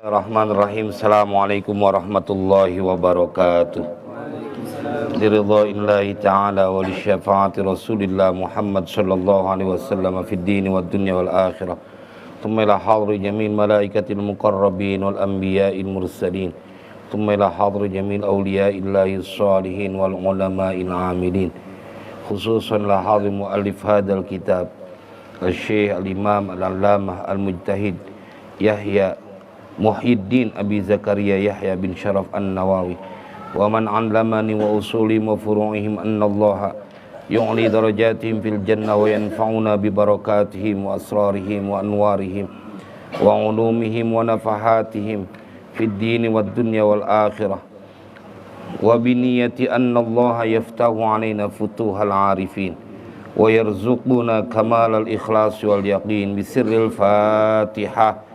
Bismillahirrahmanirrahim. Assalamualaikum warahmatullahi wabarakatuh. Liridha'illahi ta'ala wa li syafaati Rasulillah Muhammad sallallahu alaihi wasallam fid dini wad dunya wal akhirah. Thumma ila hadri jamil malaikatil muqarrabin wal anbiya'il mursalin. Thumma ila hadri jamil awliya'illahi salihin wal ulama'il amilin. Khususan la hadri muallif hadzal kitab Al-Syekh Al-Imam Al-Allamah Al-Mujtahid Yahya Muhyiddin Abi Zakaria Yahya bin Sharaf An-Nawawi wa man 'allamani wa usuli wa furu'ihim annallaha yu'li darajatihim fil jannah wa yanfa'una bi barakatihim wa asrarihim wa anwarihim wa ulumihim wa nafahatihim fid dini wad dunya wal akhirah wa bi niyyati annallaha yaftahu 'alaina futuhal 'arifin wa yarzuquna kamalal ikhlas wal yaqin bi sirril Fatihah.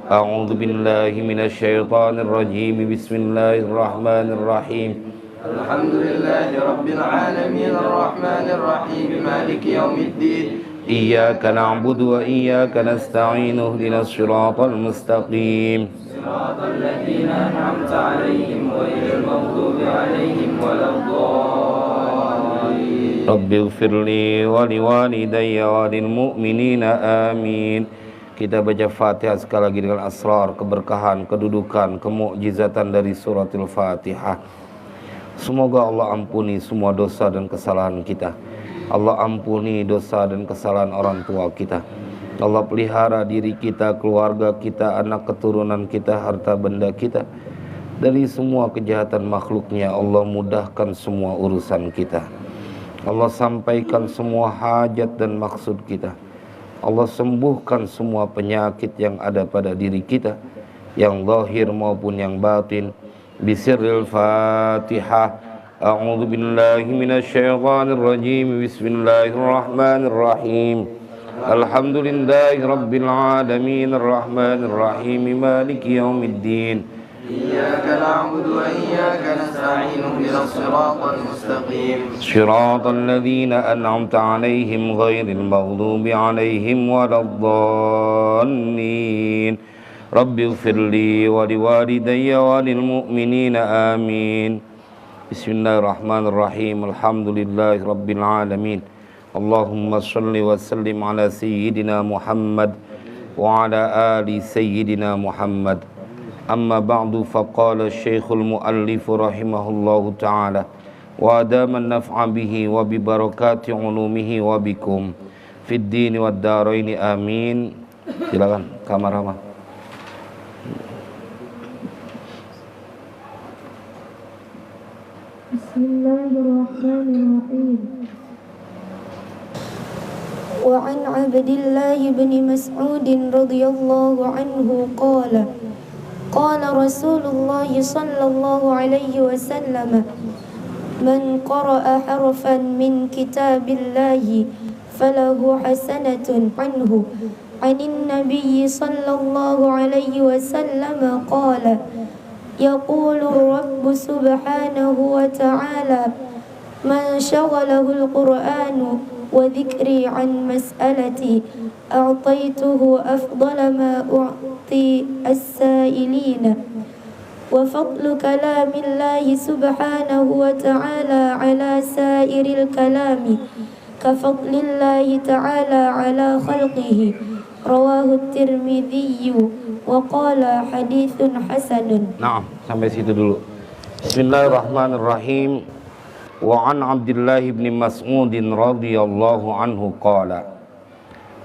A'udzu billahi minasy syaithanir rajim. Bismillahirrahmanirrahim. Alhamdulillahi rabbil alamin arrahmanir rahim maliki yaumiddin. Iyyaka na'budu wa iyyaka nasta'in. Ihdinas siratal mustaqim. Siratal ladzina an'amta 'alaihim ghairil maghdubi 'alaihim waladdallin. Rabbighfirli wa liwalidayya wa lil mu'minina amin. Kita baca Fatihah sekali lagi dengan asrar, keberkahan, kedudukan, kemukjizatan dari suratul Fatihah. Semoga Allah ampuni semua dosa dan kesalahan kita. Allah ampuni dosa dan kesalahan orang tua kita. Allah pelihara diri kita, keluarga kita, anak keturunan kita, harta benda kita dari semua kejahatan makhluknya. Allah mudahkan semua urusan kita. Allah sampaikan semua hajat dan maksud kita. Allah sembuhkan semua penyakit yang ada pada diri kita, yang zahir maupun yang batin. Bisirril Fatihah. A'udzu billahi minasyaitonir rajim. Bismillahirrahmanirrahim. Alhamdulillahi rabbil alamin arrahmanir rahim maliki yaumiddin. Iyyaka na'budu wa iyyaka nasta'in. Ihdinas siratal mustaqim. Shiratal ladzina an'amta 'alaihim ghairil maghdubi 'alaihim waladdallin. Rabbighfirli wa liwalidayya wa lil mu'minina amin. Bismillahirrahmanirrahim. Alhamdulillahi rabbil alamin. Allahumma shalli wa sallim ala sayyidina Muhammad wa ala ali sayyidina Muhammad. Amma ba'du, faqala Syekhul Muallif rahimahullahu ta'ala wa adaman naf'a bihi wa bi barakati ulumihi wa bikum fid dini wad daraini amin. Silakan kamar Rama. Bismillahirrahmanirrahim. Wa an Abdillah bin Mas'ud radhiyallahu anhu qala قال رسول الله صلى الله عليه وسلم من قرأ حرفا من كتاب الله فله حسنة عنه عن النبي صلى الله عليه وسلم قال يقول الرب سبحانه وتعالى من شغله القرآن وذكري عن مسألتي أعطيته أفضل ما أعطي السائلين وفضل كلام الله سبحانه وتعالى على سائر الكلام كفضل الله تعالى على خلقه رواه الترمذي وقال حديث حسن. Nah, sampai situ dulu. Bismillahirrahmanirrahim. Wa an Abdullah bin Mas'ud radhiyallahu anhu qala.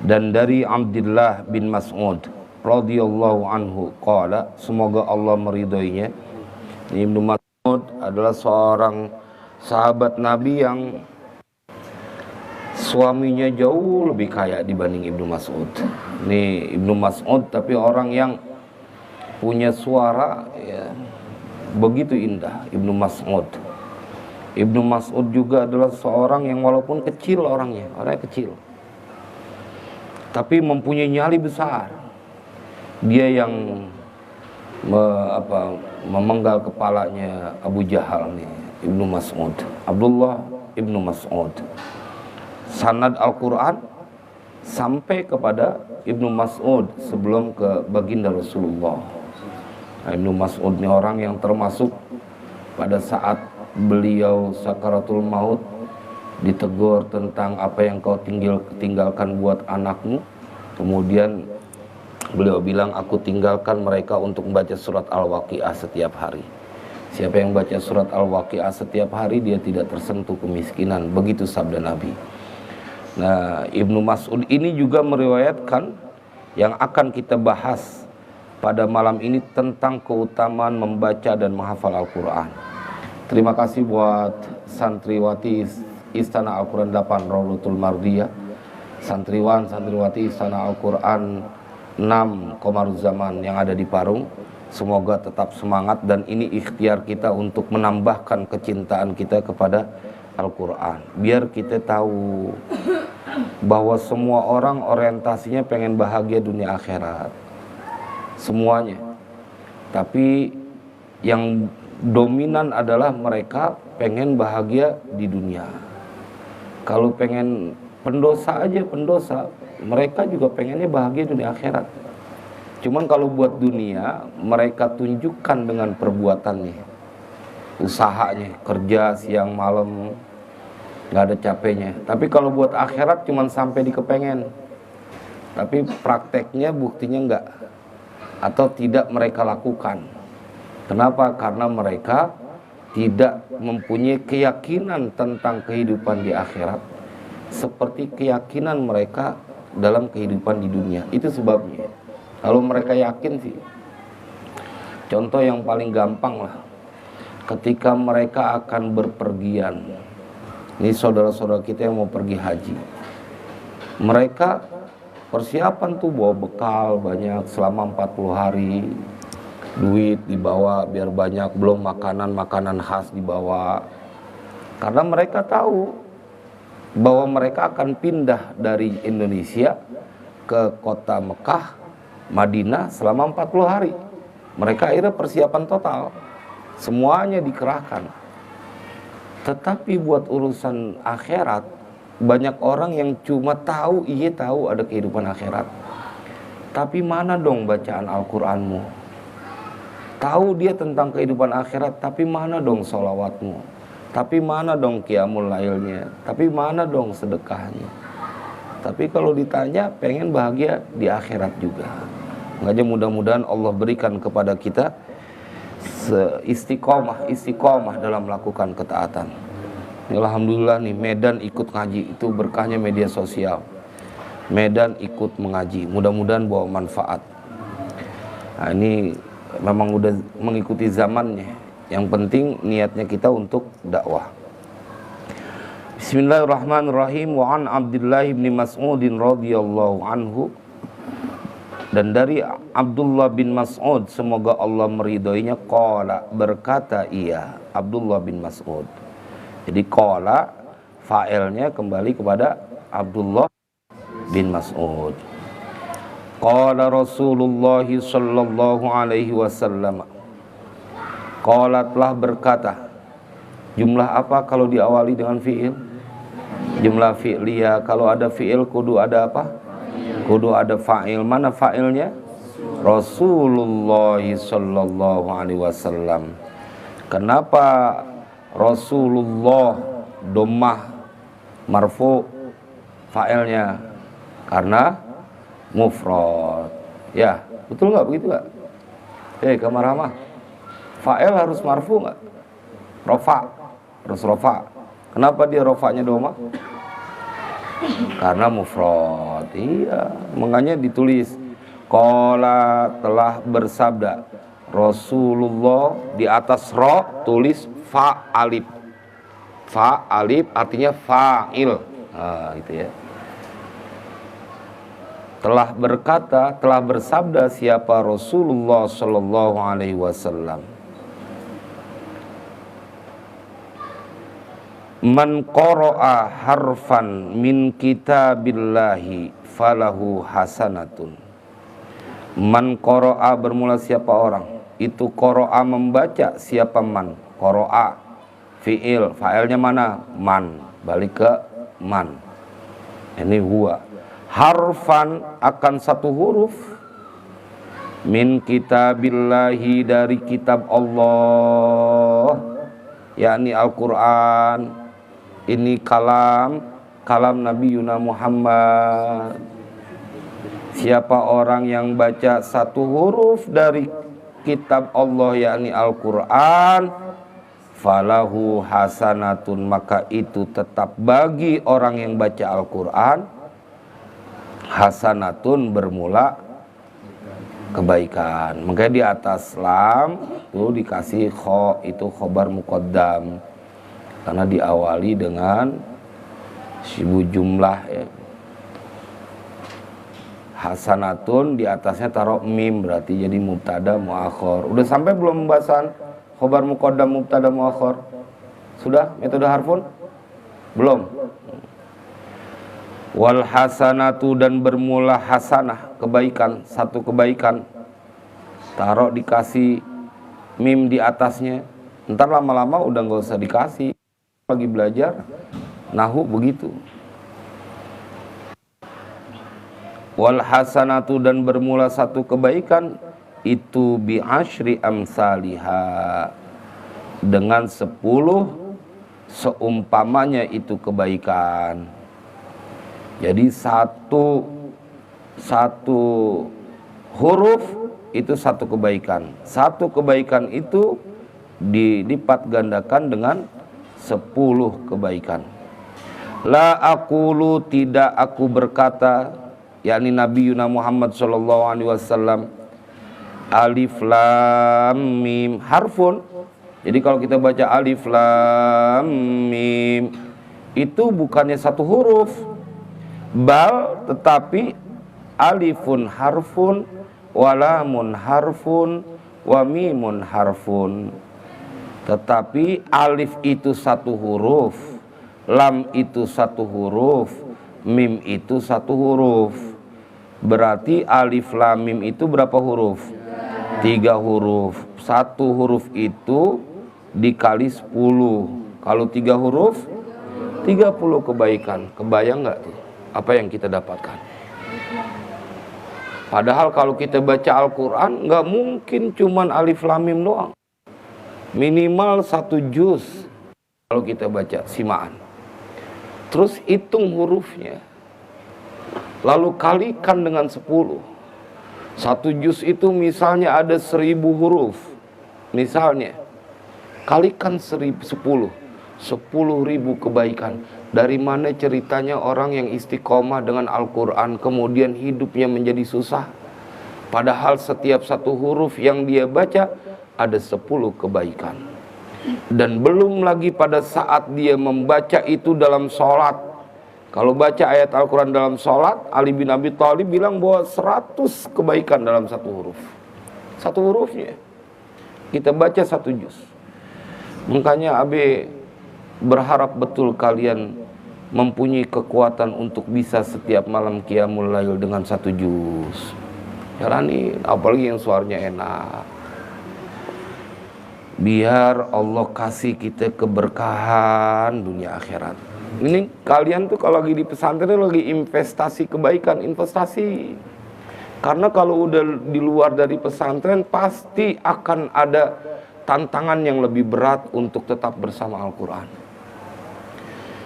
Dan dari Abdullah bin Mas'ud radhiyallahu anhu qala, semoga Allah meridhoinya. Ibnu Mas'ud adalah seorang sahabat Nabi yang suaminya jauh lebih kaya dibanding Ibnu Mas'ud. Ini Ibnu Mas'ud tapi orang yang punya suara ya, begitu indah. Ibnu Mas'ud juga adalah seorang yang walaupun kecil orangnya kecil, tapi mempunyai nyali besar. Dia yang memenggal kepalanya Abu Jahal nih, Ibnu Mas'ud, Abdullah Ibnu Mas'ud. Sanad Al-Quran sampai kepada Ibnu Mas'ud sebelum ke baginda Rasulullah Ibnu Mas'ud ini orang yang termasuk pada saat beliau sakaratul maut ditegur tentang apa yang kau tinggalkan buat anakmu. Kemudian beliau bilang, aku tinggalkan mereka untuk membaca surat Al-Waqi'ah setiap hari. Siapa yang baca surat Al-Waqi'ah setiap hari, dia tidak tersentuh kemiskinan. Begitu sabda Nabi. Nah, Ibnu Mas'ud ini juga meriwayatkan yang akan kita bahas pada malam ini tentang keutamaan membaca dan menghafal Al-Quran. Terima kasih buat santriwati Istana Al-Quran 8 Raudhatul Mardiyah, santriwati Istana Al-Quran 6 Komaruzzaman yang ada di Parung. Semoga tetap semangat, dan ini ikhtiar kita untuk menambahkan kecintaan kita kepada Al-Quran. Biar kita tahu bahwa semua orang orientasinya pengen bahagia dunia akhirat, semuanya. Tapi yang dominan adalah mereka pengen bahagia di dunia. Kalau pengen pendosa aja pendosa, mereka juga pengennya bahagia dunia akhirat. Cuman kalau buat dunia, mereka tunjukkan dengan perbuatannya, usahanya, kerja siang malam, nggak ada capeknya. Tapi kalau buat akhirat cuman sampai di kepengen, tapi prakteknya buktinya nggak, atau tidak mereka lakukan. Kenapa? Karena mereka tidak mempunyai keyakinan tentang kehidupan di akhirat seperti keyakinan mereka dalam kehidupan di dunia. Itu sebabnya. Kalau mereka yakin sih, contoh yang paling gampang lah, ketika mereka akan berpergian, ini saudara-saudara kita yang mau pergi haji, mereka persiapan tuh bawa bekal banyak selama 40 hari, duit dibawa biar banyak, belum makanan khas dibawa. Karena mereka tahu bahwa mereka akan pindah dari Indonesia ke kota Mekah, Madinah selama 40 hari. Mereka akhirnya persiapan total, semuanya dikerahkan. Tetapi buat urusan akhirat, banyak orang yang cuma tahu, iya tahu ada kehidupan akhirat, tapi mana dong bacaan Al-Quranmu? Tahu dia tentang kehidupan akhirat, tapi mana dong sholawatmu? Tapi mana dong qiyamul lailnya? Tapi mana dong sedekahnya? Tapi kalau ditanya, pengen bahagia di akhirat juga. Makanya mudah-mudahan Allah berikan kepada kita istiqomah dalam melakukan ketaatan. Alhamdulillah nih, Medan ikut ngaji, itu berkahnya media sosial. Medan ikut mengaji, mudah-mudahan bawa manfaat. Nah, ini memang udah mengikuti zamannya. Yang penting niatnya kita untuk dakwah. Bismillahirrahmanirrahim. Wa an Abdullah bin Mas'ud radhiyallahu anhu, dan dari Abdullah bin Mas'ud, semoga Allah meridhoinya, qala, berkata ia Abdullah bin Mas'ud. Jadi qala fa'ilnya kembali kepada Abdullah bin Mas'ud. Qala Rasulullah sallallahu alaihi wasallam. Qala, telah berkata. Jumlah apa kalau diawali dengan fi'il? Jumlah fi'liyah. Kalau ada fi'il kudu ada apa? Kudu ada fa'il. Mana fa'ilnya? Rasulullah sallallahu alaihi wasallam. Kenapa Rasulullah dhammah marfu fa'ilnya? Karena mufrad. Ya, betul nggak begitu nggak? Kamar Rahmah, fa'il harus marfu nggak? Rofa, harus rofa. Kenapa dia rofanya doma? Karena mufrad. Iya, makanya ditulis qala, telah bersabda Rasulullah, di atas ro tulis fa alif. Fa alif artinya fa'il. Nah, gitu ya. Telah berkata, telah bersabda siapa? Rasulullah sallallahu alaihi wasallam. Man qara'a harfan min kitabillahi falahu hasanatun. Man qara'a, bermula siapa orang? Itu qara'a membaca, siapa man? Qara'a fi'il, fa'ilnya mana? Man, balik ke man. Ini huwa. Harfan, akan satu huruf. min kitabillahi, dari kitab Allah, yakni Al-Quran. Ini kalam Nabi Yuna Muhammad. Siapa orang yang baca satu huruf dari kitab Allah yakni Al-Quran, falahu hasanatun, maka itu tetap bagi orang yang baca Al-Quran hasanatun, bermula kebaikan. Makanya di atas lam itu dikasih kho, itu khobar muqaddam, karena diawali dengan sibu jumlah ya. Hasanatun di atasnya taruh mim, berarti jadi mubtada muakhir. Udah sampai belum pembahasan khobar muqaddam mubtada muakhir? Sudah metode harfun? Belum. Wal hasanatu, dan bermula hasanah, kebaikan, satu kebaikan, taruh dikasih mim di atasnya. Ntar lama-lama udah nggak usah dikasih, lagi belajar nahu begitu. Wal hasanatu, dan bermula satu kebaikan, itu bi asyri amsalihha, dengan 10 seumpamanya itu kebaikan. Jadi satu huruf itu satu kebaikan. Satu kebaikan itu dilipat gandakan dengan 10 kebaikan. La aqulu, tidak aku berkata, yakni Nabi Yuna Muhammad sallallahu alaihi wasallam, alif lam mim harfun. Jadi kalau kita baca alif lam mim itu bukannya satu huruf, bal, tetapi alifun harfun, walamun harfun, wa mimun harfun. Tetapi alif itu satu huruf, lam itu satu huruf, mim itu satu huruf. Berarti alif lam mim itu berapa huruf? 3 huruf. Satu huruf itu dikali 10. Kalau 3 huruf 30 kebaikan. Kebayang nggak tuh apa yang kita dapatkan? Padahal kalau kita baca Al-Quran nggak mungkin cuman alif lam mim doang. Minimal 1 juz kalau kita baca simaan. Terus hitung hurufnya, lalu kalikan dengan 10. 1 juz itu misalnya ada 1000 huruf, misalnya kalikan 10, 10.000 kebaikan. Dari mana ceritanya orang yang istiqomah dengan Al-Quran kemudian hidupnya menjadi susah? Padahal setiap satu huruf yang dia baca ada 10 kebaikan. Dan belum lagi pada saat dia membaca itu dalam sholat. Kalau baca ayat Al-Quran dalam sholat, Ali bin Abi Thalib bilang bahwa 100 kebaikan dalam satu huruf. Satu hurufnya kita baca 1 juz. Makanya Abe berharap betul kalian mempunyai kekuatan untuk bisa setiap malam qiyamul lail dengan 1 juz. Jalanin, apalagi yang suaranya enak. Biar Allah kasih kita keberkahan dunia akhirat. Ini kalian tuh kalau lagi di pesantren lagi investasi kebaikan, investasi. Karena kalau udah di luar dari pesantren pasti akan ada tantangan yang lebih berat untuk tetap bersama Al-Quran.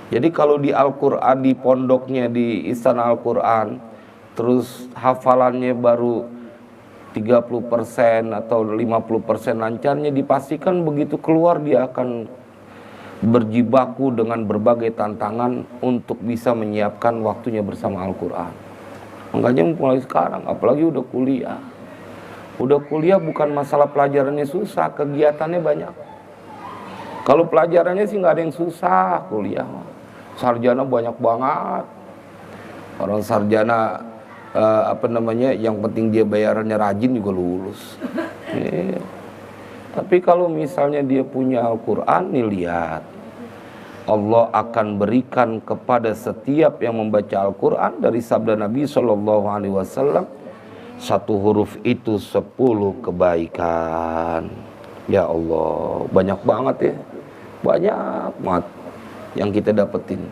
Jadi kalau di Al-Quran, di pondoknya, di istana Al-Quran, terus hafalannya baru 30% atau 50% lancarnya, dipastikan begitu keluar dia akan berjibaku dengan berbagai tantangan untuk bisa menyiapkan waktunya bersama Al-Quran. Makanya mulai sekarang, apalagi udah kuliah. Udah kuliah bukan masalah pelajarannya susah, kegiatannya banyak. Kalau pelajarannya sih nggak ada yang susah kuliah. Sarjana banyak banget. Orang sarjana yang penting dia bayarannya rajin juga lulus. Tapi kalau misalnya dia punya Al-Quran, nih lihat, Allah akan berikan kepada setiap yang membaca Al-Quran dari sabda Nabi SAW, 1 huruf itu 10 kebaikan. Ya Allah, banyak banget ya, banyak banget yang kita dapetin.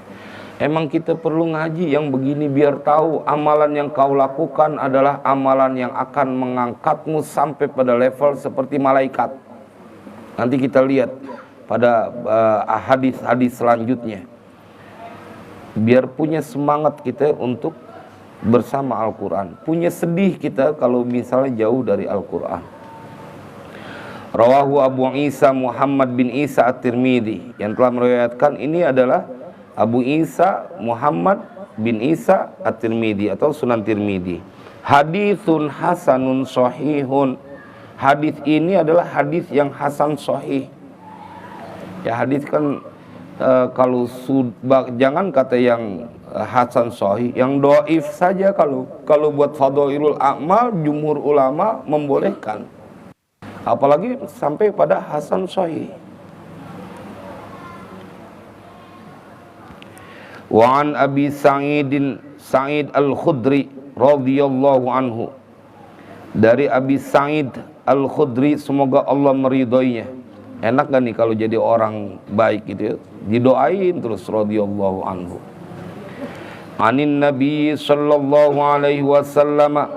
Emang kita perlu ngaji yang begini biar tahu amalan yang kau lakukan adalah amalan yang akan mengangkatmu sampai pada level seperti malaikat. Nanti kita lihat pada hadis-hadis selanjutnya. Biar punya semangat kita untuk bersama Al-Quran. Punya sedih kita kalau misalnya jauh dari Al-Quran. Rawahu Abu Isa Muhammad bin Isa At-Tirmidzi, yang telah meriwayatkan ini adalah Abu Isa Muhammad bin Isa At-Tirmidzi atau Sunan Tirmidzi. Haditsun hasanun sahihun. Hadis ini adalah hadis yang hasan sahih. Ya, hadis kan jangan kata yang hasan sahih, yang dhaif saja kalau buat fadhailul a'mal jumhur ulama membolehkan. Apalagi sampai pada hasan sahih. Wa an Abi Sa'id Al-Khudri radhiyallahu anhu. Dari Abi Sa'id Al-Khudri, semoga Allah meridhoinya. Enak gak nih kalau jadi orang baik gitu ya? Didoain terus radhiyallahu anhu. Anin Nabi sallallahu alaihi wasallam,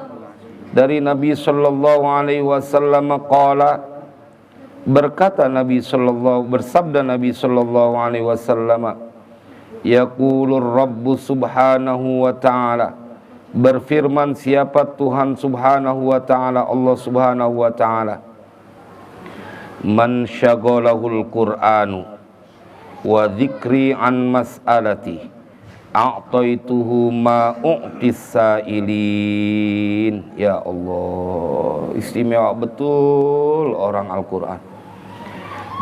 dari Nabi sallallahu alaihi wasallam qala, berkata bersabda Nabi sallallahu alaihi wasallam, yaqulur Rabbu subhanahu wa ta'ala, berfirman siapa Tuhan subhanahu wa ta'ala, Allah subhanahu wa ta'ala, man syaghalahul Qur'anu wa dzikri an mas'alati a'taituhu ma u'tis sa'ilin. Ya Allah, istimewa betul orang Al-Quran.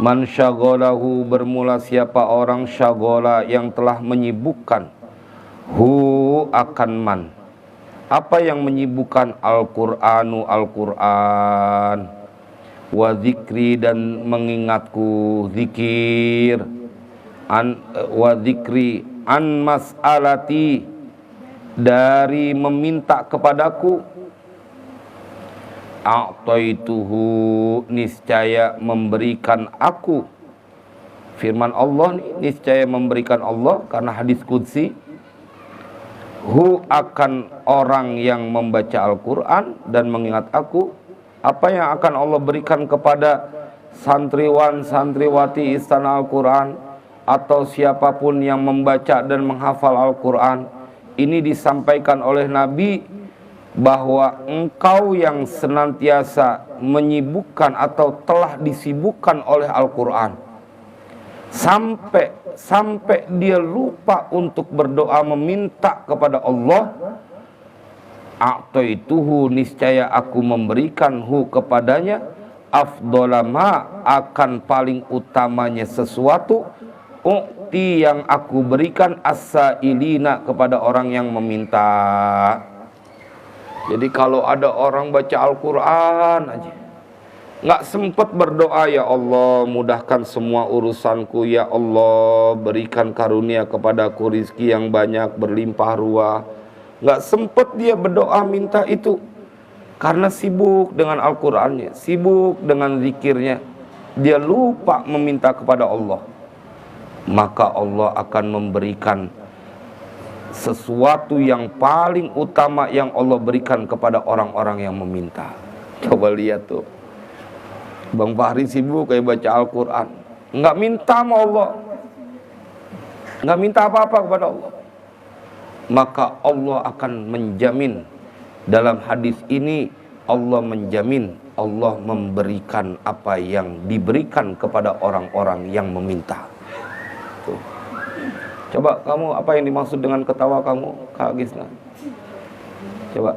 Man syaghalahu, bermula siapa orang, syaghala yang telah menyibukkan, hu akan man, apa yang menyibukkan, Al-Qur'anu Al-Qur'an, wa dzikri dan mengingatku, zikir, wa dzikri an mas'alati, dari meminta kepadaku, a'taituhu, niscaya memberikan aku. Firman Allah nih, niscaya memberikan Allah, karena hadis qudsi, hu akan orang yang membaca Al-Quran dan mengingat aku. Apa yang akan Allah berikan kepada santriwan santriwati istana Al-Quran atau siapapun yang membaca dan menghafal Al-Quran, ini disampaikan oleh Nabi bahwa engkau yang senantiasa menyibukkan atau telah disibukkan oleh Al-Quran sampai dia lupa untuk berdoa meminta kepada Allah, a'taituhu, niscaya aku memberikan hu kepadanya, afdolama, akan paling utamanya sesuatu, u'ti, yang aku berikan, as-sa'ilina, kepada orang yang meminta. Jadi kalau ada orang baca Al-Quran aja, nggak sempat berdoa, ya Allah mudahkan semua urusanku, ya Allah berikan karunia kepadaku rizki yang banyak berlimpah ruah, nggak sempat dia berdoa minta itu, karena sibuk dengan Al-Qurannya, sibuk dengan zikirnya, dia lupa meminta kepada Allah, maka Allah akan memberikan sesuatu yang paling utama yang Allah berikan kepada orang-orang yang meminta. Coba lihat tuh, Bang Fahri sibuk kayak baca Al-Quran, nggak minta sama Allah, nggak minta apa-apa kepada Allah, maka Allah akan menjamin. Dalam hadis ini Allah menjamin, Allah memberikan apa yang diberikan kepada orang-orang yang meminta. Tuh. Coba kamu, apa yang dimaksud dengan ketawa kamu, Kak Gisna? Coba.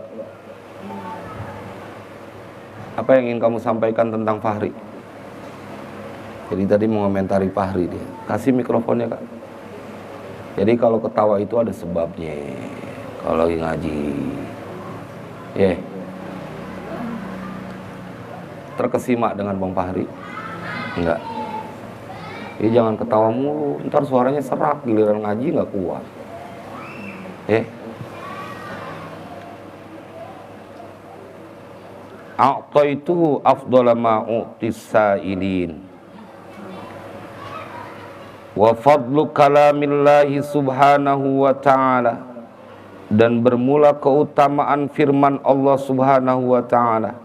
Apa yang ingin kamu sampaikan tentang Fahri? Jadi tadi mengomentari Fahri dia. Kasih mikrofonnya, Kak. Jadi kalau ketawa itu ada sebabnya. Kalau lagi ngaji. Terkesima dengan Bang Fahri? Enggak. Jadi jangan ketawa mulu, ntar suaranya serak, giliran ngaji nggak kuat. A'taituhu afdhala ma u'tis sa'ilin. Wa fadlu kalamillahi subhanahu wa ta'ala, dan bermula keutamaan firman Allah subhanahu wa ta'ala,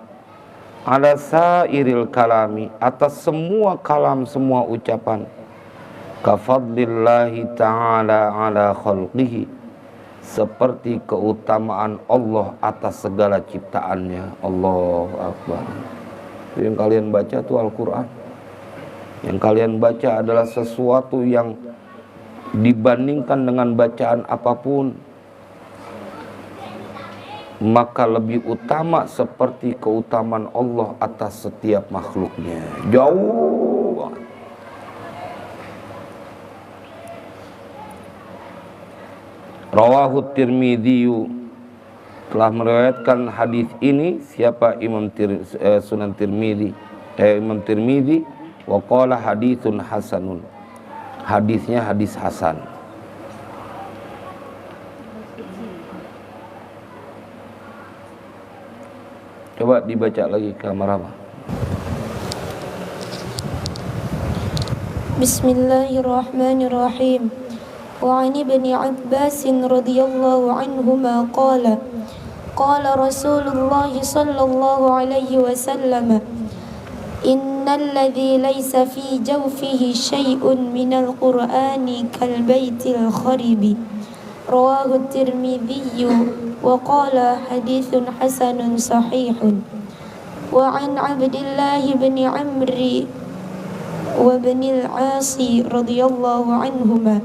ala sairil kalami, atas semua kalam, semua ucapan, kafadlillahi ta'ala ala khalqihi, seperti keutamaan Allah atas segala ciptaannya. Allahu Akbar. Yang kalian baca itu Al-Quran. Yang kalian baca adalah sesuatu yang dibandingkan dengan bacaan apapun, maka lebih utama seperti keutamaan Allah atas setiap makhluknya. Jauh banget. Rawahu Tirmidzi, telah meriwayatkan hadis ini siapa? Sunan Tirmidzi, Imam Tirmidzi. Wa qala haditsun hasanun, hadisnya hadis hasan. Coba dibaca lagi kamar apa? Bismillahirrahmanirrahim. Wa 'an ibni Abbas radhiyallahu anhuma qala qala Rasulullah sallallahu alaihi wasallam, innal ladzi laysa fi jawfihi syai'un minal qur'ani kal baitil kharibi. Rawahu Tirmidzi wa qala haditsun hasanun sahihun. Wa 'an Abdillah bin Amr wa bin al-As radhiyallahu anhuma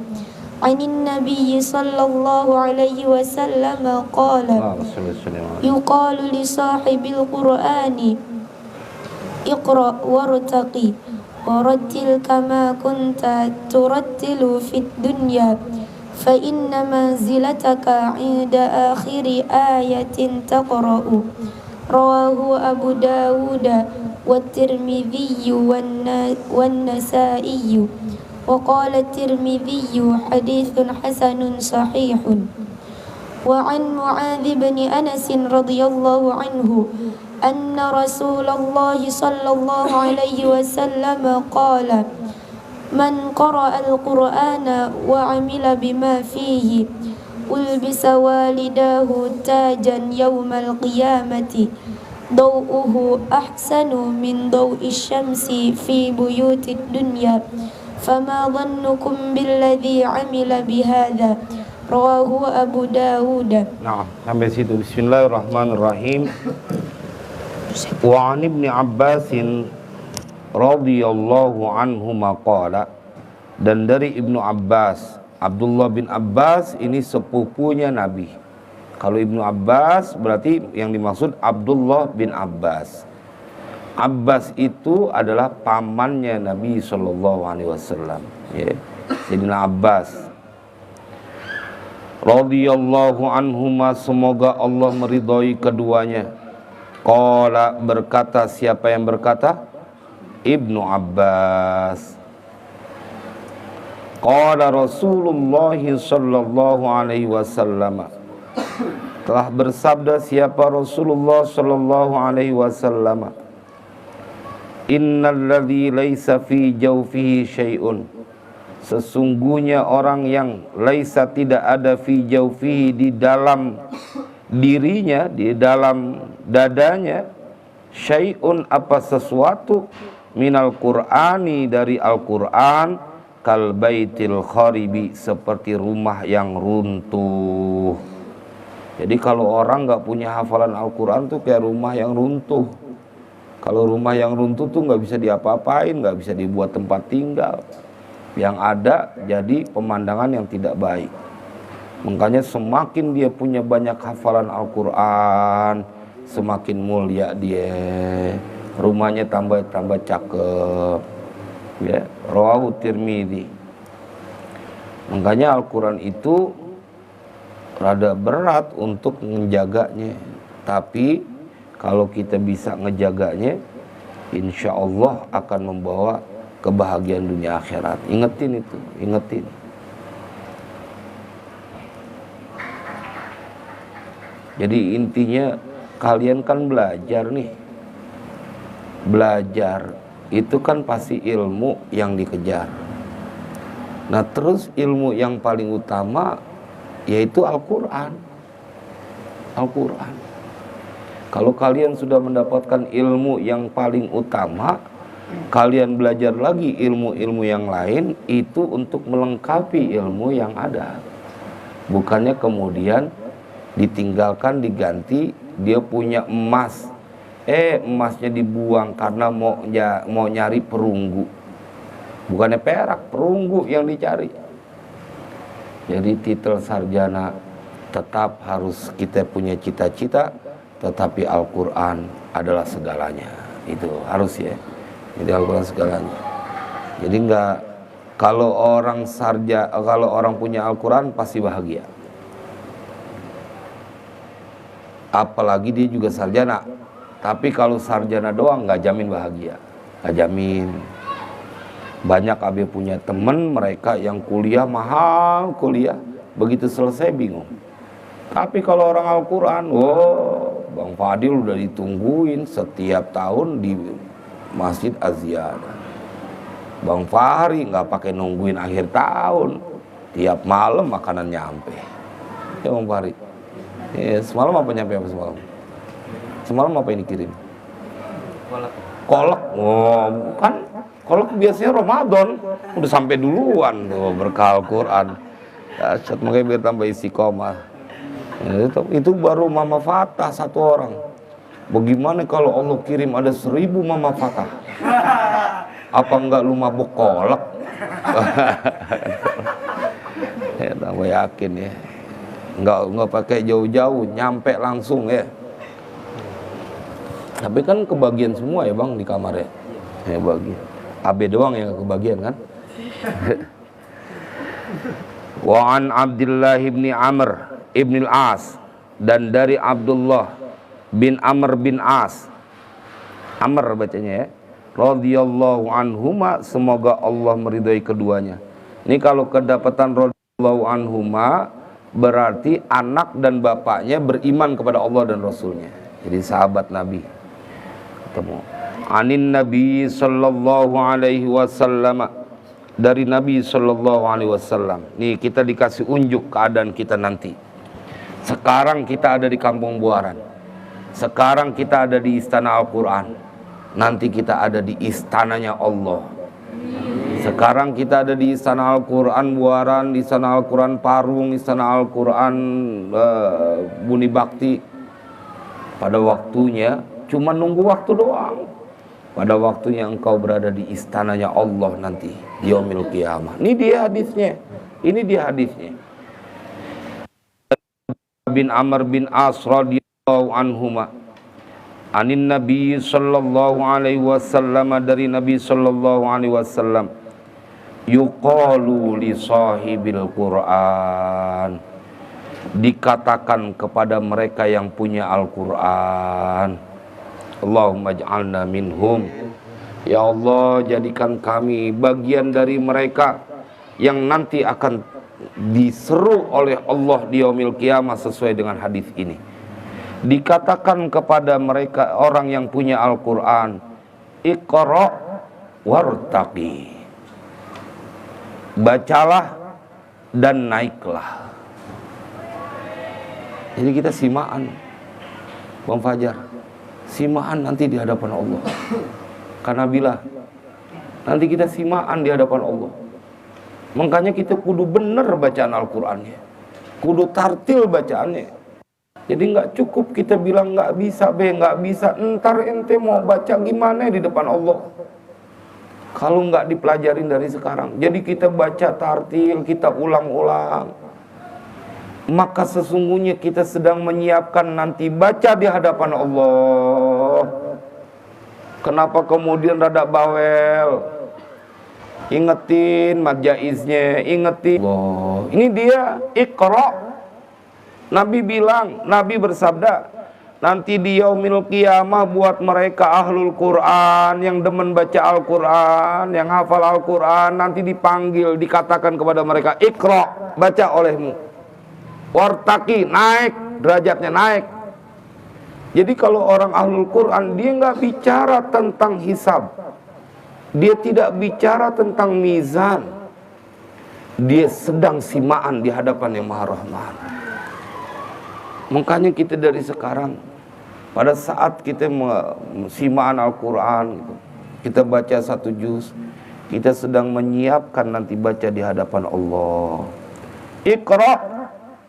'anin Nabiy sallallahu alaihi wasallam qala yuqalu li sahibil qur'ani Iqra wartaqi warattil kama kunta turattilu fid dunya fa inna manzilataka 'inda akhiri ayatin taqra'u. Rawahu Abu Dawud wa Tirmidzi wan Nasa'i wa qala Tirmidzi haditsun hasanun sahihun. Wa 'an Mu'adz bin Anas radhiyallahu anhu anna Rasulullah sallallahu alaihi wasallam qala man qara'a al-Qur'ana wa 'amila bima fihi ulbisa walidahu tajan yawmal qiyamati daw'uhu ahsanu min daw'i syamsi fi buyutid dunya fama dhannukum billadhi 'amila bihadza. Rawahu Abu Dawud. Nah, sampai situ. Bismillahirrahmanirrahim. Wa 'an ibni Abbas radhiyallahu anhuma qala, dan dari Ibnu Abbas, Abdullah bin Abbas ini sepupunya Nabi. Kalau Ibnu Abbas berarti yang dimaksud Abdullah bin Abbas. Abbas itu adalah pamannya Nabi sallallahu alaihi wasallam, ya. Sayyidina Abbas radhiyallahu anhuma, semoga Allah meridhai keduanya. Qala, berkata, siapa yang berkata? Ibnu Abbas. Qala Rasulullah sallallahu alaihi wasallam, telah bersabda siapa? Rasulullah sallallahu alaihi wasallam, innal ladzi laisa fi jawfihi syai'un, sesungguhnya orang yang laisa tidak ada fi jawfihi, di dalam dirinya, di dalam dadanya, syai'un apa sesuatu, minal qur'ani dari Al-Qur'an, kal baitil kharibi seperti rumah yang runtuh. Jadi kalau orang nggak punya hafalan Al-Qur'an tuh kayak rumah yang runtuh. Kalau rumah yang runtuh tuh nggak bisa diapa-apain, nggak bisa dibuat tempat tinggal. Yang ada jadi pemandangan yang tidak baik. Makanya semakin dia punya banyak hafalan Al-Quran, semakin mulia dia, rumahnya tambah cakep, ya. Rawahu Tirmidzi. Makanya Al-Quran itu rada berat untuk menjaganya, tapi kalau kita bisa ngejaganya, insya Allah akan membawa kebahagiaan dunia akhirat. Ingetin itu, ingetin. Jadi intinya kalian kan belajar nih. Belajar itu kan pasti ilmu yang dikejar. Nah terus ilmu yang paling utama yaitu Al-Quran. Al-Quran. Kalau kalian sudah mendapatkan ilmu yang paling utama, kalian belajar lagi ilmu-ilmu yang lain itu untuk melengkapi ilmu yang ada. Bukannya kemudian ditinggalkan, diganti, dia punya emas, emasnya dibuang karena mau nyari perunggu. Bukannya perak, perunggu yang dicari. Jadi titel sarjana tetap harus kita punya cita-cita, tetapi Al-Quran adalah segalanya. Itu harus ya. Jadi Al-Quran segalanya. Jadi enggak, kalau orang punya Al-Quran pasti bahagia. Apalagi dia juga sarjana. Tapi kalau sarjana doang nggak jamin bahagia, nggak jamin. Banyak abe punya temen mereka yang kuliah mahal kuliah, begitu selesai bingung. Tapi kalau orang Al-Quran, Bang Fadil udah ditungguin setiap tahun di Masjid Az-Ziyadah. Bang Fahri nggak pakai nungguin akhir tahun, tiap malam makanan nyampe. Ya Bang Fahri, semalam apa nyampe apa semalam? Semalam apa ini kirim? Kolak. Kan kolak biasanya Ramadan udah sampai duluan tuh berkah Al-Quran. Dahsyat, makanya biar tambah istiqomah. Itu baru Mama Fatah satu orang. Bagaimana kalau Allah kirim ada 1000 Mama Fatah? Apa enggak lu mabuk kolak? Ya, tambah yakin ya. Enggak pakai jauh-jauh, nyampe langsung ya. Tapi kan kebagian semua ya Bang di kamar ya. Ya bagian. AB doang yang kebagian kan. Wa an Abdullah bin Amr ibn al-As, dan dari Abdullah bin Amr bin As, Amr bacanya ya, radhiyallahu anhuma, semoga Allah meridai keduanya. Ini kalau kedapatan radhiyallahu anhuma berarti anak dan bapaknya beriman kepada Allah dan Rasulnya. Jadi sahabat Nabi ketemu. Anin Nabi sallallahu alaihi wasallam, dari Nabi sallallahu alaihi wasallam. Nih kita dikasih unjuk keadaan kita nanti. Sekarang kita ada di Kampung Buaran. Sekarang kita ada di Istana Al-Quran. Nanti kita ada di istananya Allah. Sekarang kita ada di Istana Al-Quran Buaran, di Istana Al-Quran Parung, Istana Al-Quran Buni Bakti. Pada waktunya cuma nunggu waktu doang. Pada waktunya engkau berada di istananya Allah nanti di yaumil qiyamah. Ini dia hadisnya. Ini dia hadisnya. Bin Amr bin As radhiyallahu anhuma, anin Nabi sallallahu alaihi wasallam, dari Nabi sallallahu alaihi wasallam, yuqalu li sahibil Quran, dikatakan kepada mereka yang punya Al-Quran, Allahumma ij'alna minhum, ya Allah jadikan kami bagian dari mereka yang nanti akan diseru oleh Allah di yaumil qiyamah sesuai dengan hadis ini. Dikatakan kepada mereka orang yang punya Al-Quran, Iqra wartaqi, bacalah dan naiklah. Jadi kita simaan Bang Fajar, simaan nanti di hadapan Allah. Karena bila nanti kita simaan di hadapan Allah, makanya kita kudu bener bacaan Al-Qurannya, kudu tartil bacaannya. Jadi nggak cukup kita bilang nggak bisa nggak bisa, entar ente mau baca gimana di depan Allah kalau nggak dipelajarin dari sekarang. Jadi kita baca tartil, kita ulang-ulang, maka sesungguhnya kita sedang menyiapkan nanti baca di hadapan Allah. Kenapa kemudian rada bawel? Ingetin majaiznya, ingetin. Allah. Ini dia Iqra. Nabi bilang, Nabi bersabda, nanti di yaumil qiyamah buat mereka ahlul Quran yang demen baca Al-Quran, yang hafal Al-Quran, nanti dipanggil, dikatakan kepada mereka, Iqra, baca olehmu. Wartaqi, naik, derajatnya naik. Jadi kalau orang ahlul Quran, dia nggak bicara tentang hisab, dia tidak bicara tentang mizan, Dia sedang simaan di hadapan yang Maha Rahman. Makanya kita dari sekarang, pada saat kita simaan Al-Quran, kita baca 1 juz, kita sedang menyiapkan nanti baca di hadapan Allah. Iqra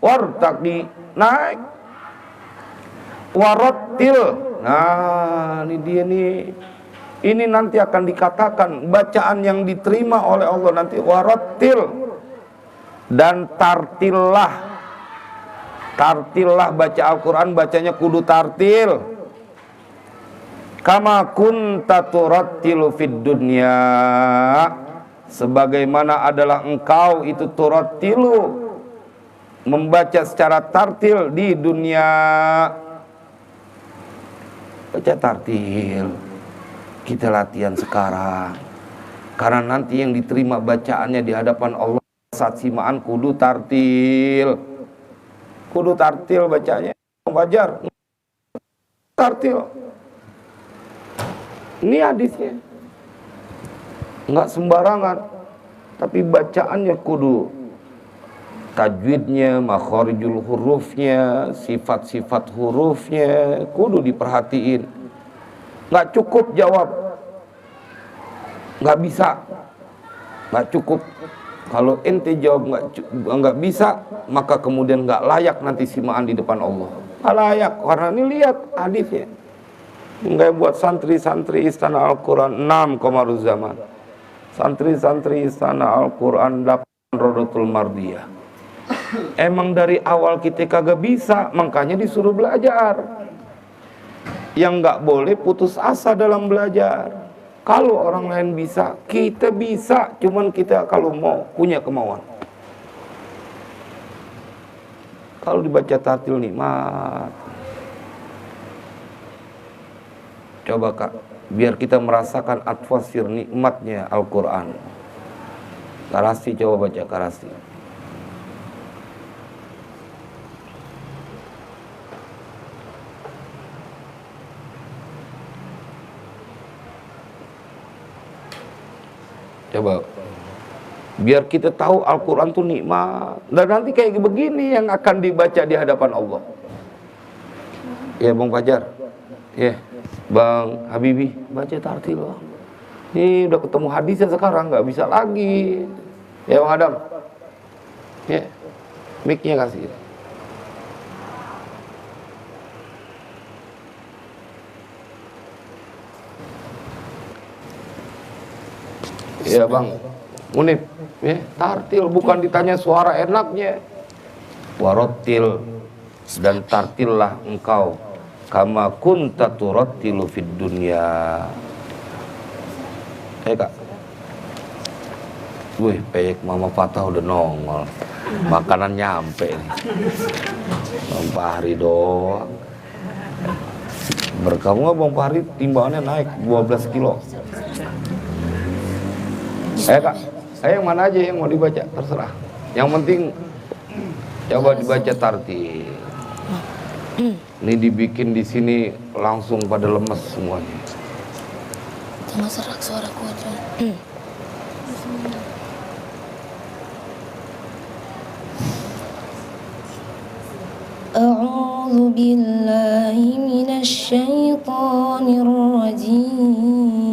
wartaqi, naik, warattil. Nah, ini dia nih. Ini nanti akan dikatakan bacaan yang diterima oleh Allah nanti, warattil. Dan tartillah. Tartillah, baca Al-Quran bacanya kudu tartil. Kama kunta turattilu fid dunya, sebagaimana adalah engkau itu turattilu, membaca secara tartil di dunia. Baca tartil, kita latihan sekarang, karena nanti yang diterima bacaannya di hadapan Allah saat simaan kudu tartil. Kudu tartil bacanya. Wajar tartil. Ini hadisnya, nggak sembarangan, tapi bacaannya kudu tajwidnya, makharijul hurufnya, sifat-sifat hurufnya kudu diperhatiin. Nggak cukup jawab, nggak bisa, nggak cukup. Kalau ente jawab nggak bisa, maka kemudian nggak layak nanti simaan di depan Allah. Nggak layak, karena ini lihat hadisnya. Nggak buat santri-santri Istana Al-Quran 6 Qamaruz Zaman, santri-santri Istana Al-Quran 8 Rodotul Mardiyah. Emang dari awal kita kagak bisa, makanya disuruh belajar. Yang nggak boleh putus asa dalam belajar. Kalau orang lain bisa, kita bisa. Cuman kita kalau mau, punya kemauan. Kalau dibaca tartil nikmat. Coba Kak, biar kita merasakan atmosfer nikmatnya Al-Quran. Karasi, coba baca Karasi. Coba, biar kita tahu Al-Quran itu nikmat. Dan nanti kayak begini yang akan dibaca di hadapan Allah. Ya Bang Fajar, ya Bang Habibi, baca tartil Bang. Ini udah ketemu hadisnya sekarang, nggak bisa lagi. Ya Bang Adam, ya mic-nya kasih. Ya Bang Munif, ya tartil, bukan ditanya suara enaknya. Warattil, dan tartillah engkau kama kunta turattilu fid dunya. Kak, wih, peyek Mama Fatah udah nongol, makanan nyampe nih. Bang Fahri doang. Berkamu nggak Bang Fahri, timbangannya naik 12 kilo. Kak, yang mana aja yang mau dibaca, terserah. Yang penting coba dibaca tartil. Ini dibikin di sini langsung pada lemes semuanya. Jangan serak suaraku aja. A'udzu billahi minasy syaithanir rajim.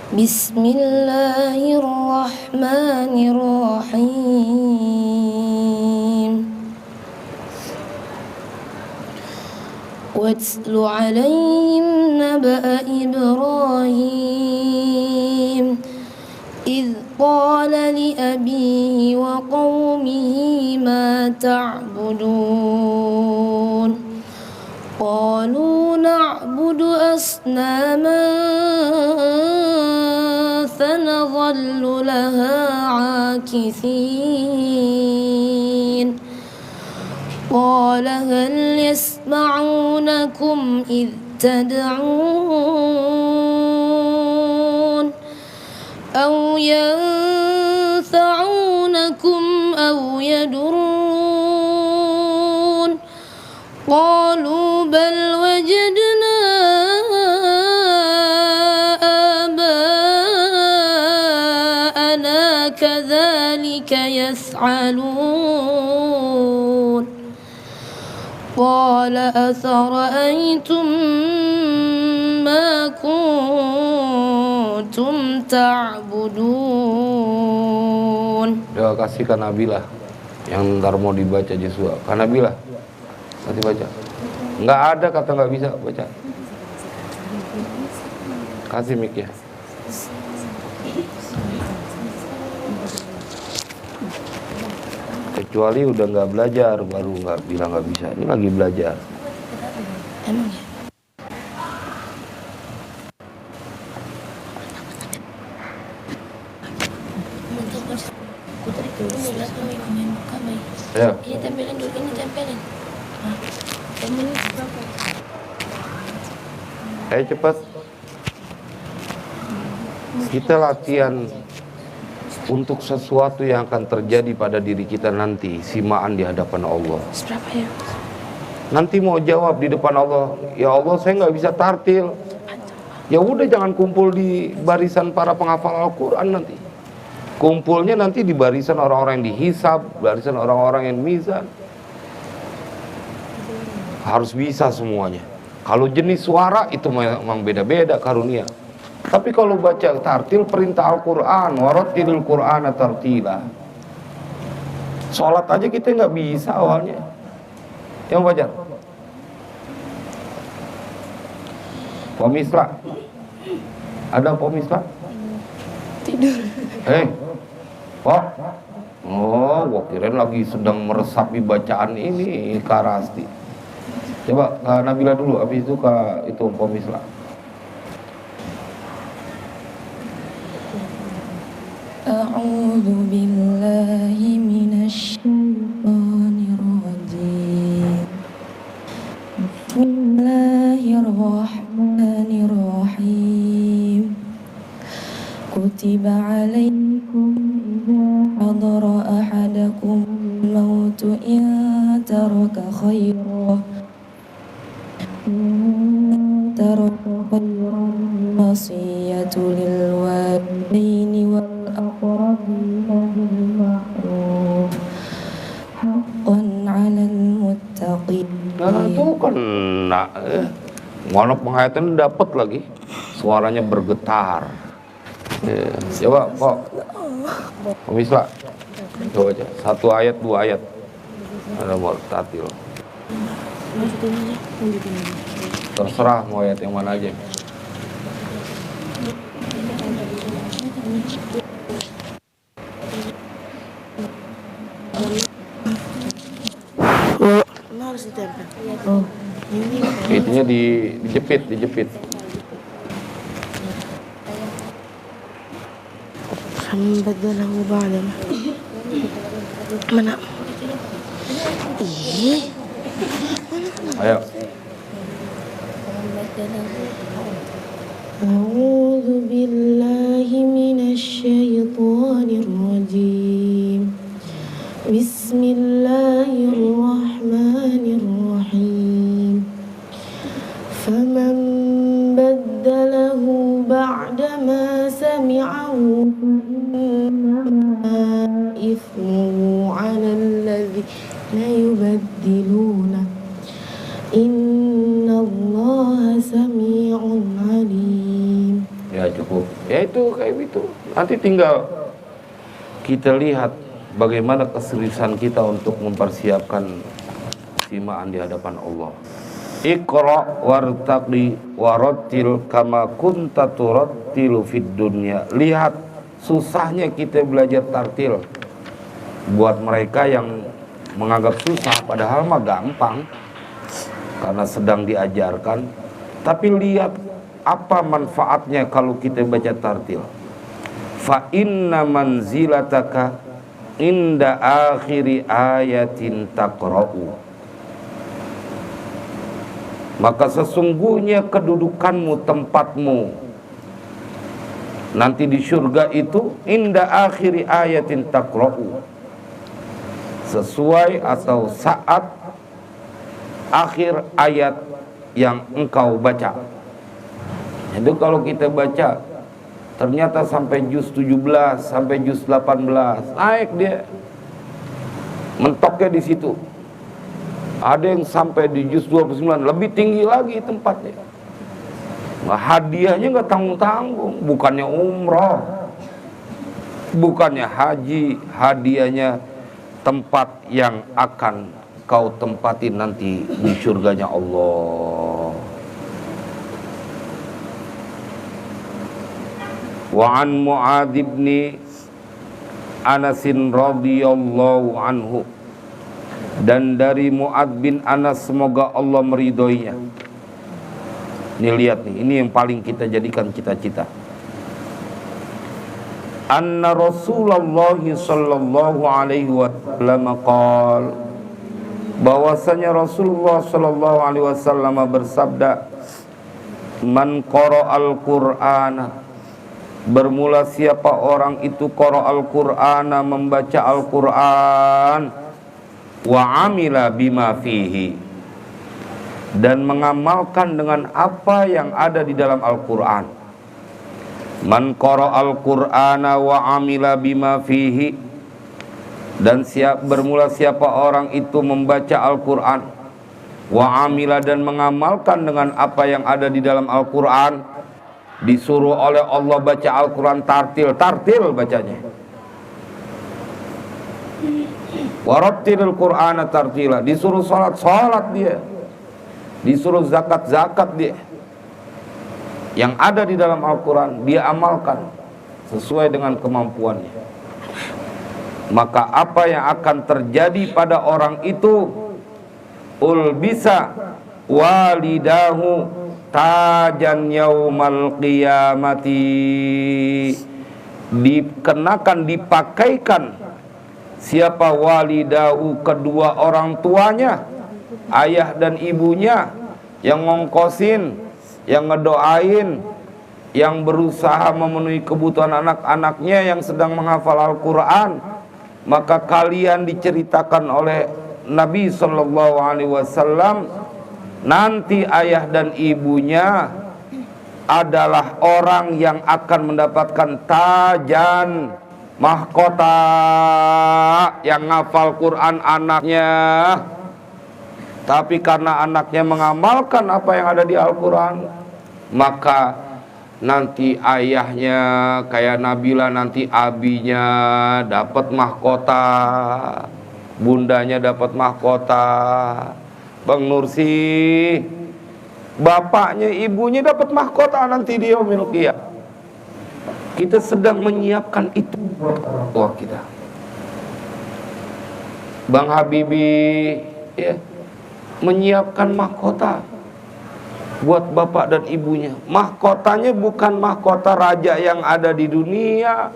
Bismillahirrahmanirrahim. واتل عليهم نبأ إبراهيم إذ قال لأبيه وقومه ما تعبدون قالوا نعبد أصناما فنظل لها عاكفين قال هل يسمعونكم إذ تدعون أو ينفعونكم أو يضرون قالوا بل وجدنا أولئك يسعلون قال أفرأيتم ما كنتم تعبدون. Ya, kasih Kak Nabila yang ntar mau dibaca Joshua. Kak Nabila, nanti baca. Nggak ada kata nggak bisa baca. Kasih mic ya. Kecuali udah nggak belajar baru nggak bilang nggak bisa. Ini lagi belajar. Emang ya? Ya. Ini tempelin dulu, ini tempelin. Ayo cepat. Kita latihan untuk sesuatu yang akan terjadi pada diri kita nanti, simaan di hadapan Allah. Berapa ya? Nanti mau jawab di depan Allah, ya Allah saya nggak bisa tartil. Ya udah, jangan kumpul di barisan para penghafal Al-Quran nanti. Kumpulnya nanti di barisan orang-orang yang dihisab, barisan orang-orang yang mizan. Harus bisa semuanya. Kalau jenis suara itu memang beda-beda karunia. Tapi kalau baca tartil, perintah Al-Quran, warattilil Qur'ana tartila. Sholat aja kita nggak bisa awalnya. Yang wajar. Pemislah. Ada pemislah? Tidur. Pak. Oh, gua kirain lagi sedang meresapi bacaan ini Kak Rasti. Coba Kak Nabila dulu, habis itu Kak itu pemislah. A'udzu billahi minasyaitonir rajim. Bismillahirrahmanirrahim. Kutiba 'alaikum idza hadara ahadakum al-mautu in taraka khairan wasiyatu lil walidaini wal aqrabina bil ma'ruf haqqan 'alal muttaqin. Nah, itu kena. Mana penghayatan dapat lagi. Suaranya bergetar. Ya, coba kok. Pemislah. Coba aja. 1 ayat 2 ayat. Ada mau tatil. Terserah mau ayat yang mana aja. Harus ditempel. Itunya dijepit. Sambat dalahu ba'da. Mana? Ih. Ayo. A'udzu billahi minasy syaithanir rajim. Bismillahirrahmanirrahim. Faman baddalahu ba'da ma sami'ahu fa'innama ithmuhu 'alal ladzina yubaddiluna. Innallaha sami'un 'alim. Ya cukup. Ya itu kayak gitu. Nanti tinggal kita lihat bagaimana keseriusan kita untuk mempersiapkan simaan di hadapan Allah. Iqra wartaqi warattil kama kunta turattilu fid dunya. Lihat susahnya kita belajar tartil. Buat mereka yang menganggap susah padahal mah gampang karena sedang diajarkan. Tapi lihat apa manfaatnya kalau kita baca tartil. Fa inna manzilataka inda akhiri ayatin taqra'u. Maka sesungguhnya kedudukanmu, tempatmu nanti di surga itu inda akhiri ayatin taqra'u, sesuai atau saat akhir ayat yang engkau baca. Jadi kalau kita baca Ternyata sampai juz 17, sampai juz 18, naik dia. Mentoknya di situ. Ada yang sampai di juz 29, lebih tinggi lagi tempatnya. Nah, hadiahnya nggak tanggung-tanggung, bukannya umroh, bukannya haji, hadiahnya tempat yang akan kau tempati nanti di surganya Allah. Wa an Mu'adz bin Anas radhiyallahu anhu, dan dari Mu'adz bin Anas, semoga Allah meridhoinya. Ini lihat nih, ini yang paling kita jadikan cita-cita. Anna Rasulullah sallallahu alaihi wasallam qala, bahwasanya Rasulullah sallallahu alaihi wasallam bersabda, man qara'al Qur'ana, bermula siapa orang itu qara'al Qur'ana, membaca Al-Qur'an, wa amila bima fihi, dan mengamalkan dengan apa yang ada di dalam Al-Qur'an. Man qara'al Qur'ana wa amila bima fihi, dan bermula siapa orang itu membaca Al-Qur'an, wa amila, dan mengamalkan dengan apa yang ada di dalam Al-Qur'an. Disuruh oleh Allah baca Al-Qur'an tartil bacanya. Warattilil Qur'ana tartila, disuruh salat dia, disuruh zakat dia. Yang ada di dalam Al-Quran dia amalkan sesuai dengan kemampuannya. Maka apa yang akan terjadi pada orang itu, ulbisa walidahu tajan yaumal qiyamati, dipakaikan siapa walidahu, kedua orang tuanya, ayah dan ibunya, yang ngongkosin, yang ngedoain, yang berusaha memenuhi kebutuhan anak-anaknya yang sedang menghafal Al-Quran. Maka kalian diceritakan oleh Nabi Sallallahu Alaihi Wasallam, nanti ayah dan ibunya adalah orang yang akan mendapatkan tajan, mahkota, yang ngafal Quran anaknya. Tapi karena anaknya mengamalkan apa yang ada di Al-Quran, maka nanti ayahnya kayak Nabila, nanti abinya dapat mahkota, bundanya dapat mahkota. Bang Nursi, bapaknya, ibunya dapat mahkota nanti di yaumil qiyamah. Kita sedang menyiapkan itu buat orang tua kita. Bang Habibie, ya, menyiapkan mahkota buat bapak dan ibunya. Mahkotanya bukan mahkota raja yang ada di dunia,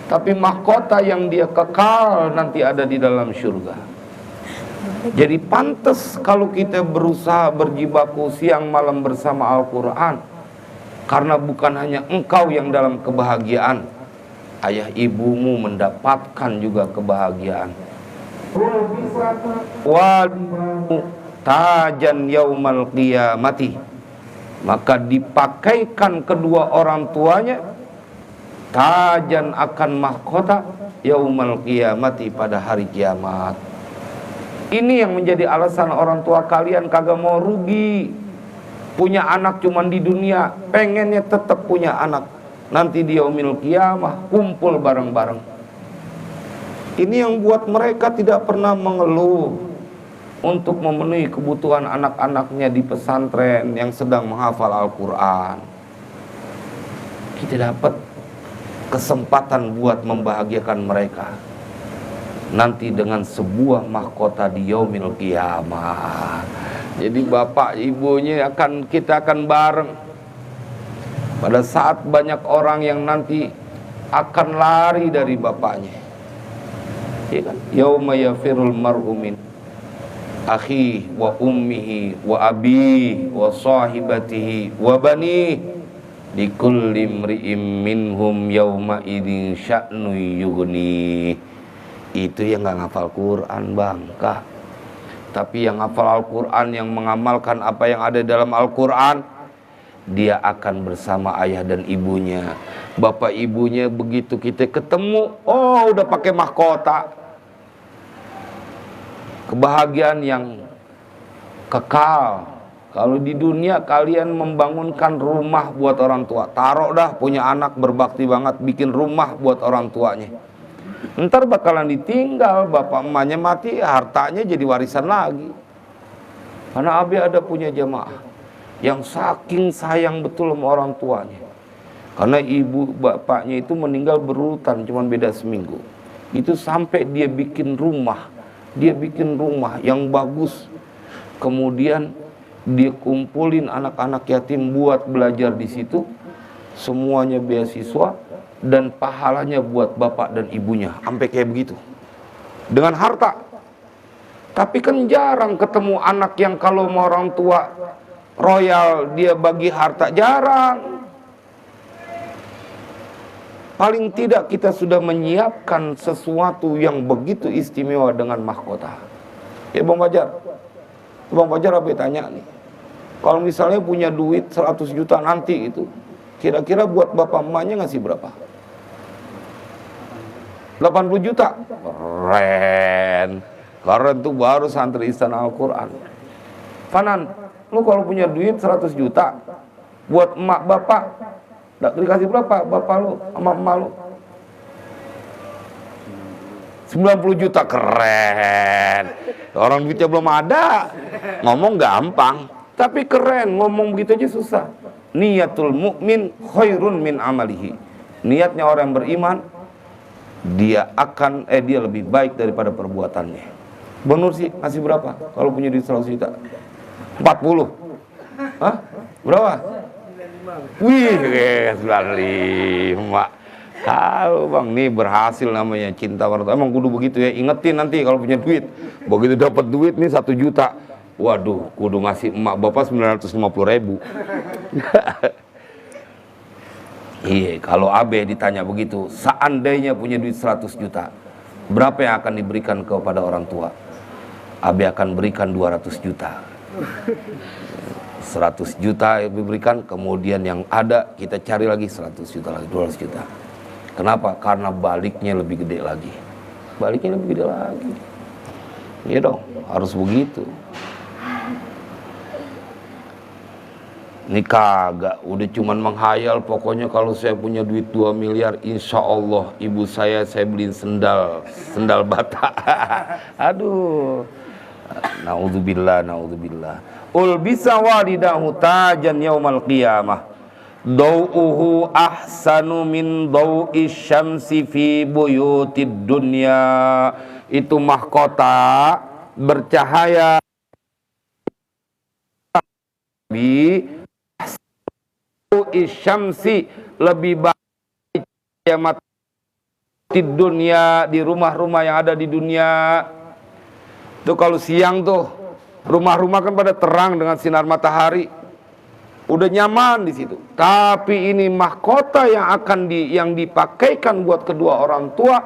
tapi mahkota yang dia kekal nanti ada di dalam surga. Jadi pantas kalau kita berusaha berjibaku siang malam bersama Al-Quran, karena bukan hanya engkau yang dalam kebahagiaan, ayah ibumu mendapatkan juga kebahagiaan. Walidahu tajan yaumal qiyamati, maka dipakaikan kedua orang tuanya tajan, akan mahkota yaumal qiyamati, pada hari kiamat. Ini yang menjadi alasan orang tua kalian kagak mau rugi. Punya anak cuman di dunia, pengennya tetap punya anak nanti di yaumil qiyamah, kumpul bareng-bareng. Ini yang buat mereka tidak pernah mengeluh untuk memenuhi kebutuhan anak-anaknya di pesantren yang sedang menghafal Al-Quran. Kita dapat kesempatan buat membahagiakan mereka nanti dengan sebuah mahkota di yaumil qiyamah. Jadi bapak ibunya kita akan bareng pada saat banyak orang yang nanti akan lari dari bapaknya. Ya kan? Yauma yafirul mar'u min akhi wa ummihi wa abi wa sahibatihi wa bani likulli imri'im minhum yauma idzin sya'nu yughni. Itu yang gak ngafal Quran, bangka. Tapi yang ngafal Al-Quran, yang mengamalkan apa yang ada dalam Al-Quran, dia akan bersama ayah dan ibunya. Bapak ibunya begitu kita ketemu, oh udah pakai mahkota. Kebahagiaan yang kekal. Kalau di dunia kalian membangunkan rumah buat orang tua, taruh dah punya anak berbakti banget, bikin rumah buat orang tuanya. Ntar bakalan ditinggal, bapak emaknya mati, hartanya jadi warisan lagi. Karena Abi ada punya jamaah yang saking sayang betul sama orang tuanya. Karena ibu bapaknya itu meninggal berurutan, cuma beda seminggu. Itu sampai dia bikin rumah yang bagus. Kemudian dia kumpulin anak-anak yatim buat belajar di situ, semuanya beasiswa dan pahalanya buat bapak dan ibunya, sampai kayak begitu. Dengan harta. Tapi kan jarang ketemu anak yang kalau mau orang tua royal dia bagi harta, jarang. Paling tidak kita sudah menyiapkan sesuatu yang begitu istimewa dengan mahkota. Ya Bang Fajar, Bang Fajar apa tanya nih, kalau misalnya punya duit 100 juta nanti itu, kira-kira buat bapak emaknya ngasih berapa? 80 juta. Keren tuh, baru santri Istana Al-Quran. Fanan, lu kalau punya duit 100 juta buat emak bapak, dikasih berapa bapak lu sama emak lu? 90 juta. Keren. Orang duitnya belum ada, ngomong gampang, tapi keren, ngomong begitu aja susah. Niyatul mukmin khairun min amalihi. Niatnya orang yang beriman, dia lebih baik daripada perbuatannya. Bang Nursi ngasih berapa kalau punya duit 100 juta? 40. Hah? Berapa? Wih, 95. Kalau Bang, nih berhasil namanya cinta orang tua. Emang kudu begitu ya, ingetin nanti kalau punya duit. Begitu dapat duit nih 1 juta. Waduh, kudu ngasih emak bapak 950.000. Iya, kalau Abe ditanya begitu, seandainya punya duit 100 juta, berapa yang akan diberikan kepada orang tua? Abe akan berikan 200 juta. 100 juta yang diberikan, kemudian yang ada kita cari lagi 100 juta lagi, 200 juta. Kenapa? Karena baliknya lebih gede lagi. Baliknya lebih gede lagi. Iya dong, harus begitu. Ini kagak, udah cuman menghayal, pokoknya kalau saya punya duit 2 miliar, insya Allah ibu saya beliin sendal bata. Aduh, naudzubillah. Ulbisa walidahu tajan yaumal qiyamah, dau'uhu ahsanu min dau'i syamsi fi buyutid dunya. Itu mahkota bercahaya isyamsi, lebih baik cahaya di dunia, di rumah-rumah yang ada di dunia. Tuh kalau siang tuh rumah-rumah kan pada terang dengan sinar matahari, udah nyaman di situ. Tapi ini mahkota yang dipakaikan buat kedua orang tua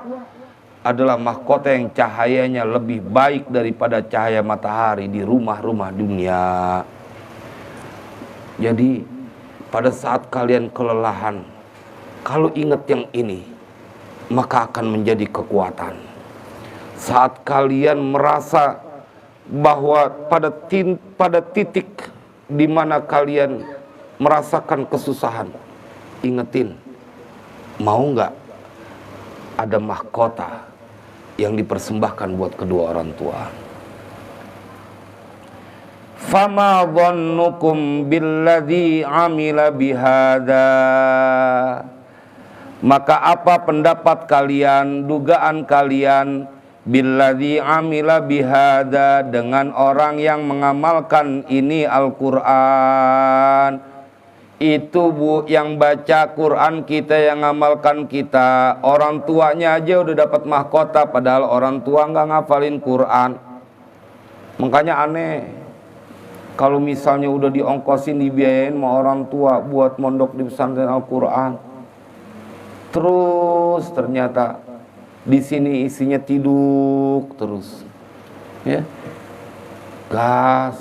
adalah mahkota yang cahayanya lebih baik daripada cahaya matahari di rumah-rumah dunia. Jadi pada saat kalian kelelahan, kalau ingat yang ini, maka akan menjadi kekuatan. Saat kalian merasa bahwa pada titik di mana kalian merasakan kesusahan, ingetin, mau nggak ada mahkota yang dipersembahkan buat kedua orang tua. Fama dhannukum billadzi amila bihada, maka apa pendapat kalian, dugaan kalian, billadzi amila bihada, dengan orang yang mengamalkan ini Al-Quran. Itu bu, yang baca Quran kita, yang ngamalkan kita. Orang tuanya aja udah dapat mahkota, padahal orang tua nggak ngafalin Quran. Makanya aneh kalau misalnya udah diongkosin, dibiayain sama orang tua buat mondok di pesantren Al-Quran, terus ternyata di sini isinya tiduk terus, ya, gas.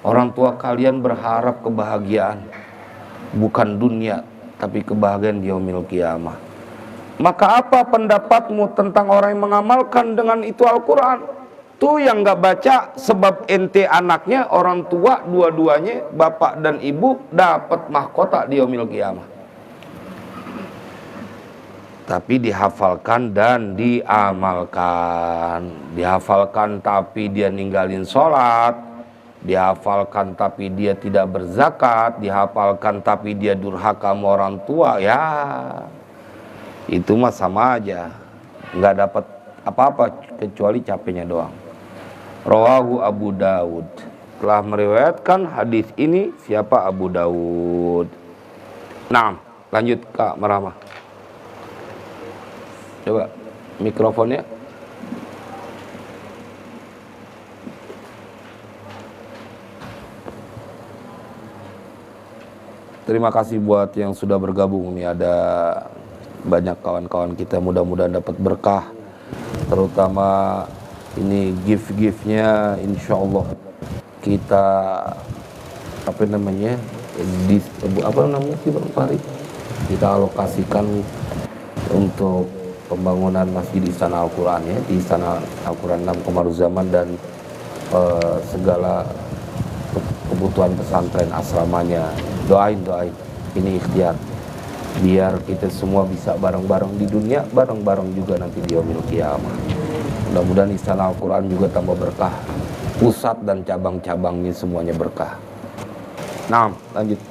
Orang tua kalian berharap kebahagiaan, bukan dunia, tapi kebahagiaan di yaumil qiyamah. Maka apa pendapatmu tentang orang yang mengamalkan dengan itu Al-Quran? Tuh yang gak baca, sebab ente anaknya, orang tua dua-duanya, bapak dan ibu dapat mahkota di yaumil qiyamah. Tapi dihafalkan dan diamalkan. Dihafalkan tapi dia ninggalin sholat, dihafalkan tapi dia tidak berzakat, dihafalkan tapi dia durhaka sama orang tua, ya itu mah sama aja, nggak dapat apa-apa kecuali capeknya doang. Rawahu Abu Dawud. Telah meriwayatkan hadis ini siapa? Abu Dawud. Nah, lanjut Kak Marama. Coba mikrofonnya. Terima kasih buat yang sudah bergabung. Ini ada banyak kawan-kawan kita, mudah-mudahan dapat berkah. Terutama ini gift-giftnya, insya Allah kita apa namanya sih Bang Fahri, kita alokasikan untuk pembangunan Masjid Istana Al-Quran ya, di Istana Al-Quran 6 Komaruzaman dan segala kebutuhan pesantren asramanya. Doain ini ikhtiar biar kita semua bisa bareng-bareng di dunia, bareng-bareng juga nanti di yaumil qiyamah. Mudah-mudahan Istana Al-Quran juga tambah berkah, pusat dan cabang-cabangnya semuanya berkah. Nah, lanjut.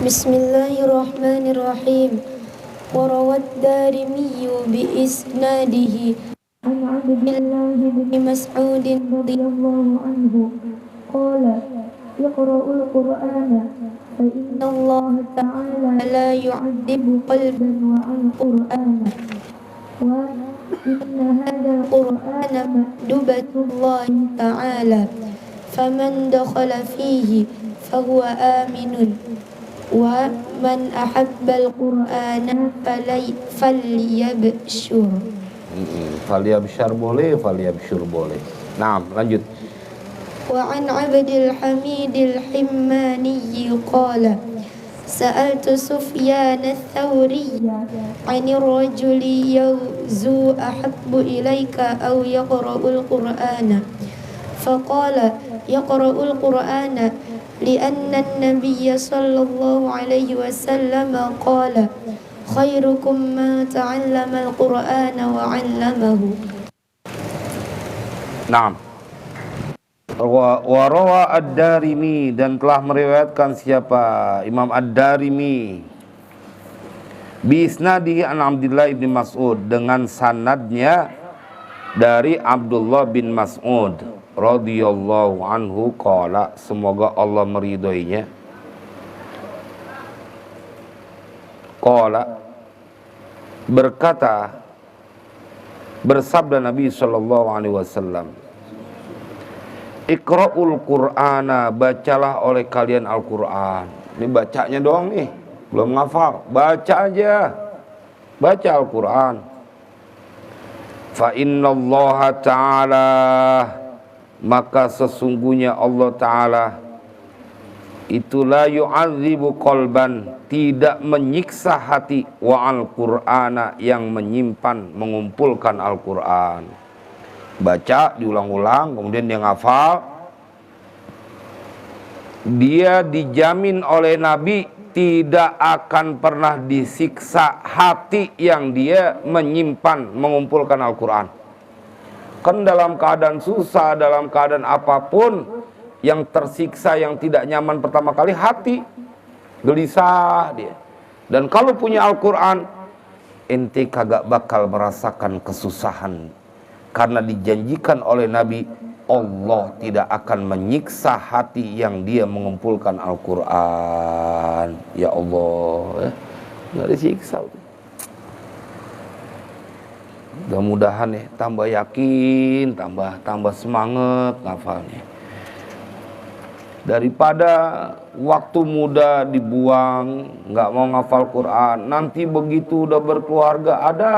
Bismillahirrahmanirrahim. Warawad Darimi biisnadihi an Abdillah bin Mas'ud radhiyallahu anhu qala iqra'ul Qur'ana fa inna Allah ta'ala la yu'adzibu qalban wa al-Qur'ana wa inna hadha al-Qur'ana ma'dubatullah ta'ala faman dakhala fihi fahuwa aminun wa man ahabbal Qur'ana falyabshur. Falyabshur boleh, falyabshur boleh. Nah, lanjut. Wa an Abdul Hamidil Himmani qala sa'altu Sufyan ats-Tsauriyya 'anir rajuli yawzu ahabbu ilayka aw yaqra'ul Qur'ana faqala yaqra'ul Qur'ana لأن النبي صلى الله عليه وسلم قال خيركم من تعلم القرآن وعلمه. Naam. Wa rawa Ad-Darimi, dan telah meriwayatkan siapa? Imam Ad-Darimi bi isnadihi an Abdullah bin Mas'ud, dengan sanadnya dari Abdullah bin Mas'ud radhiyallahu anhu qala, semoga Allah meridhoinya. Qala, berkata, bersabda Nabi sallallahu alaihi wasallam, Iqra'ul Qur'ana, bacalah oleh kalian Al-Qur'an. Ini bacanya doang nih, belum ngafal, baca aja, baca Al-Qur'an. Fa innallaha ta'ala, maka sesungguhnya Allah Ta'ala itu la yu'adzibu qalban, tidak menyiksa hati, wa al-Qur'ana, yang menyimpan, mengumpulkan Al-Qur'an. Baca diulang-ulang, kemudian dia ngafal, dia dijamin oleh Nabi tidak akan pernah disiksa hati yang dia menyimpan, mengumpulkan Al-Quran. Kan dalam keadaan susah, dalam keadaan apapun, yang tersiksa, yang tidak nyaman pertama kali hati, gelisah dia. Dan kalau punya Al-Quran, ente kagak bakal merasakan kesusahan, karena dijanjikan oleh Nabi, Allah tidak akan menyiksa hati yang dia mengumpulkan Al-Quran. Ya Allah, ya, nggak disiksa. Mudah-mudahan ya, tambah yakin, tambah semangat ngafalnya. Daripada waktu muda dibuang, nggak mau ngafal Quran, nanti begitu udah berkeluarga ada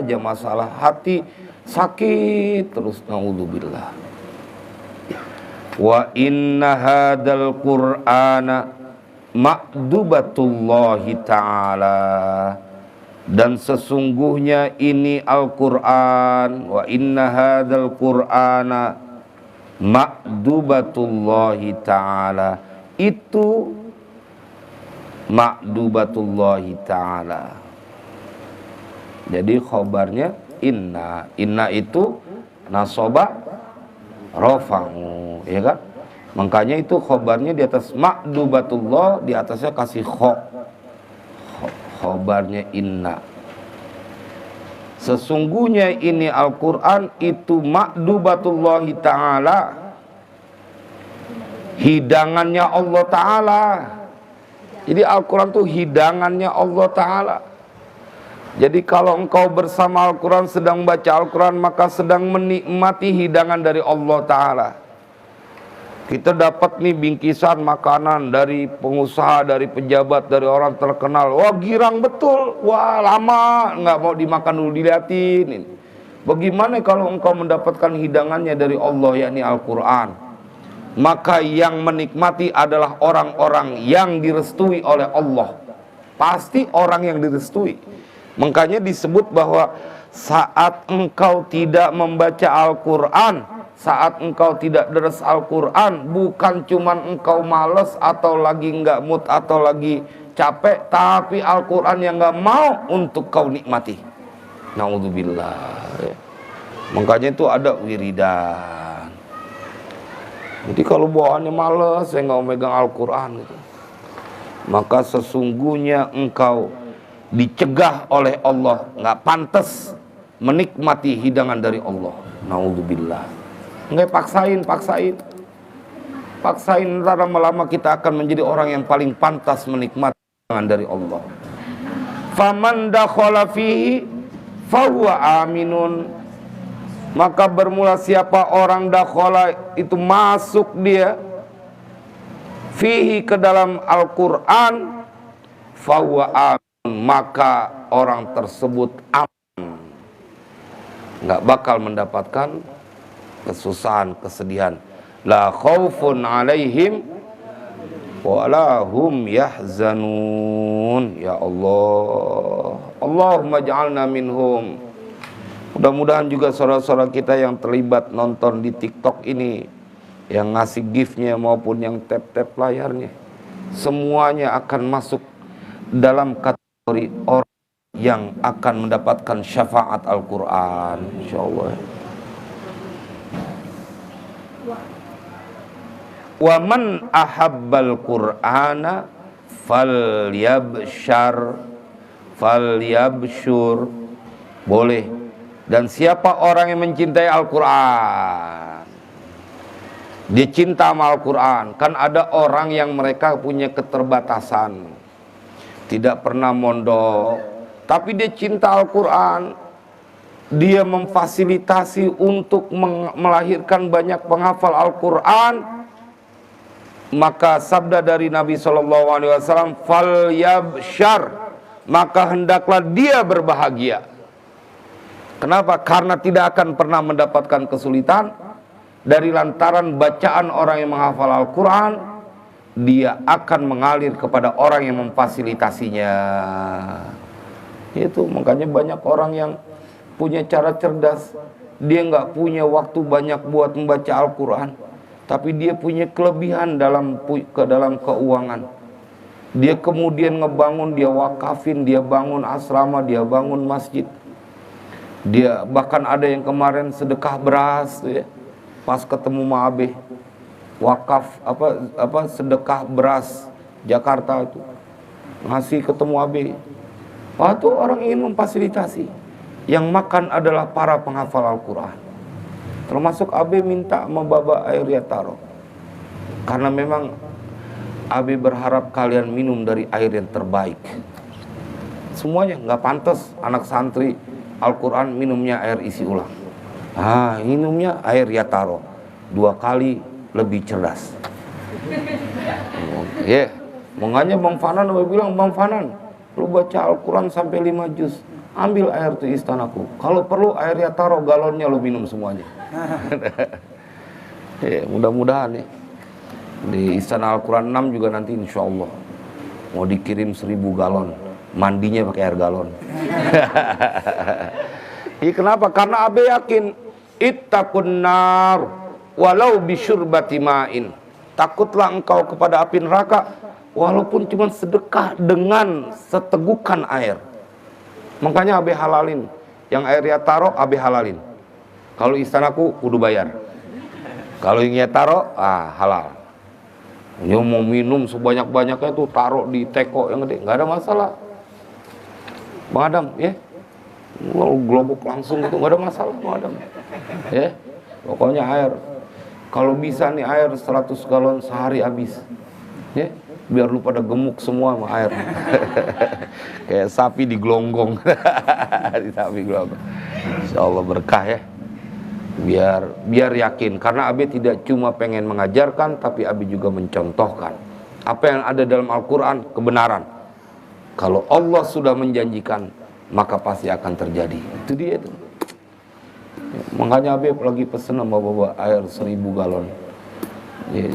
aja masalah, hati sakit terus, naudzubillah. Wa inna hadzal Qur'ana ma'dubatullahi ta'ala, dan sesungguhnya ini Al-Quran, wa inna hadzal Qur'ana ma'dubatullahi ta'ala, itu ma'dubatullahi ta'ala. Jadi khobarnya inna, inna itu nasoba rofa'u, ya kan? Makanya itu khobarnya di atas ma'dubatullah, di atasnya kasih khobarnya inna. Sesungguhnya ini Al-Quran itu ma'dubatullahi ta'ala, hidangannya Allah Ta'ala. Jadi Al-Quran itu hidangannya Allah Ta'ala. Jadi kalau engkau bersama Al-Quran, sedang baca Al-Quran, maka sedang menikmati hidangan dari Allah Ta'ala. Kita dapat nih bingkisan makanan dari pengusaha, dari pejabat, dari orang terkenal. Wah, girang betul. Wah, lama nggak mau dimakan dulu, dilihatin. Bagaimana kalau engkau mendapatkan hidangannya dari Allah, yakni Al-Quran? Maka yang menikmati adalah orang-orang yang direstui oleh Allah. Pasti orang yang direstui. Makanya disebut bahwa saat engkau tidak membaca Al-Quran, saat engkau tidak deres Al-Quran, bukan cuman engkau males atau lagi nggak mood atau lagi capek, tapi Al-Quran yang nggak mau untuk kau nikmati. Naudzubillah. Makanya itu ada wiridan. Jadi kalau bawaannya males, saya nggak mau megang Al-Quran gitu, maka sesungguhnya engkau dicegah oleh Allah, nggak pantas menikmati hidangan dari Allah. Naudzubillah. Nggak, paksain, ntar lama-lama kita akan menjadi orang yang paling pantas menikmati hidangan dari Allah. Faman dakhala fihi fahuwa aminun, maka bermula siapa orang dakhala itu masuk dia fihi ke dalam Al-Quran, fahuwa amin, maka orang tersebut aman, nggak bakal mendapatkan kesusahan, kesedihan. La khaufun alaihim wala hum yahzanun. Ya Allah, Allahumma ja'alna minhum. Mudah-mudahan juga saudara-saudara kita yang terlibat nonton di TikTok ini, yang ngasih gift-nya maupun yang tap-tap layarnya, semuanya akan masuk dalam kategori orang yang akan mendapatkan syafaat Al-Quran, insyaallah. Wa man ahabbal Qur'ana falyabshur, boleh. Dan siapa orang yang mencintai Al-Quran, dia cinta sama Al-Quran. Kan ada orang yang mereka punya keterbatasan, tidak pernah mondok, tapi dia cinta Al-Quran. Dia memfasilitasi untuk melahirkan banyak penghafal Al-Quran. Maka sabda dari Nabi SAW, fal yabshar, maka hendaklah dia berbahagia. Kenapa? Karena tidak akan pernah mendapatkan kesulitan dari lantaran bacaan orang yang menghafal Al-Quran. Dia akan mengalir kepada orang yang memfasilitasinya. Itu makanya banyak orang yang punya cara cerdas. Dia nggak punya waktu banyak buat membaca Al-Quran, tapi dia punya kelebihan dalam keuangan. Dia kemudian ngebangun, dia wakafin, dia bangun asrama, dia bangun masjid. Dia bahkan ada yang kemarin sedekah beras tuh ya, pas ketemu Ma'abe, wakaf sedekah beras Jakarta itu, ngasih ketemu Abe. Wah, tuh orang ingin memfasilitasi. Yang makan adalah para penghafal Al-Quran. Termasuk Abe minta membaba air Yataro, karena memang Abe berharap kalian minum dari air yang terbaik. Semuanya nggak pantas anak santri Al-Quran minumnya air isi ulang. Minumnya air Yataro, 2 kali lebih cerdas. Makanya Bang Fanan Abe bilang, Bang Fanan, lu baca Al-Quran sampai 5 juz, ambil air tuh istanaku. Kalau perlu air Yataro galonnya lu minum semuanya. Mudah-mudahan ya. Di Istana Al-Quran 6 juga nanti insya Allah mau dikirim 1000 galon, mandinya pakai air galon. Kenapa? Karena Abe yakin ittaqun nar walau bisyurbati ma'in. Takutlah engkau kepada api neraka walaupun cuma sedekah dengan setegukan air. Makanya Abe halalin. Yang airnya taro Abe halalin. Kalau istanaku kudu bayar. Kalau ingin taro halal. Dia mau minum sebanyak-banyaknya tuh taruh di teko yang gede, nggak ada masalah. Bang Adam, ya, globok langsung gitu, nggak ada masalah, Bang Adam. Ya, pokoknya air. Kalau bisa nih air 100 galon sehari habis. Ya, biar lu pada gemuk semua sama air. Kayak sapi di gelonggong. Di sapi gelonggong. Insyaallah berkah ya. Biar yakin, karena Abi tidak cuma pengen mengajarkan, tapi Abi juga mencontohkan apa yang ada dalam Al-Quran, kebenaran. Kalau Allah sudah menjanjikan, maka pasti akan terjadi. Itu dia itu. Makanya Abi lagi pesen sama bawa air 1000 galon. Ya,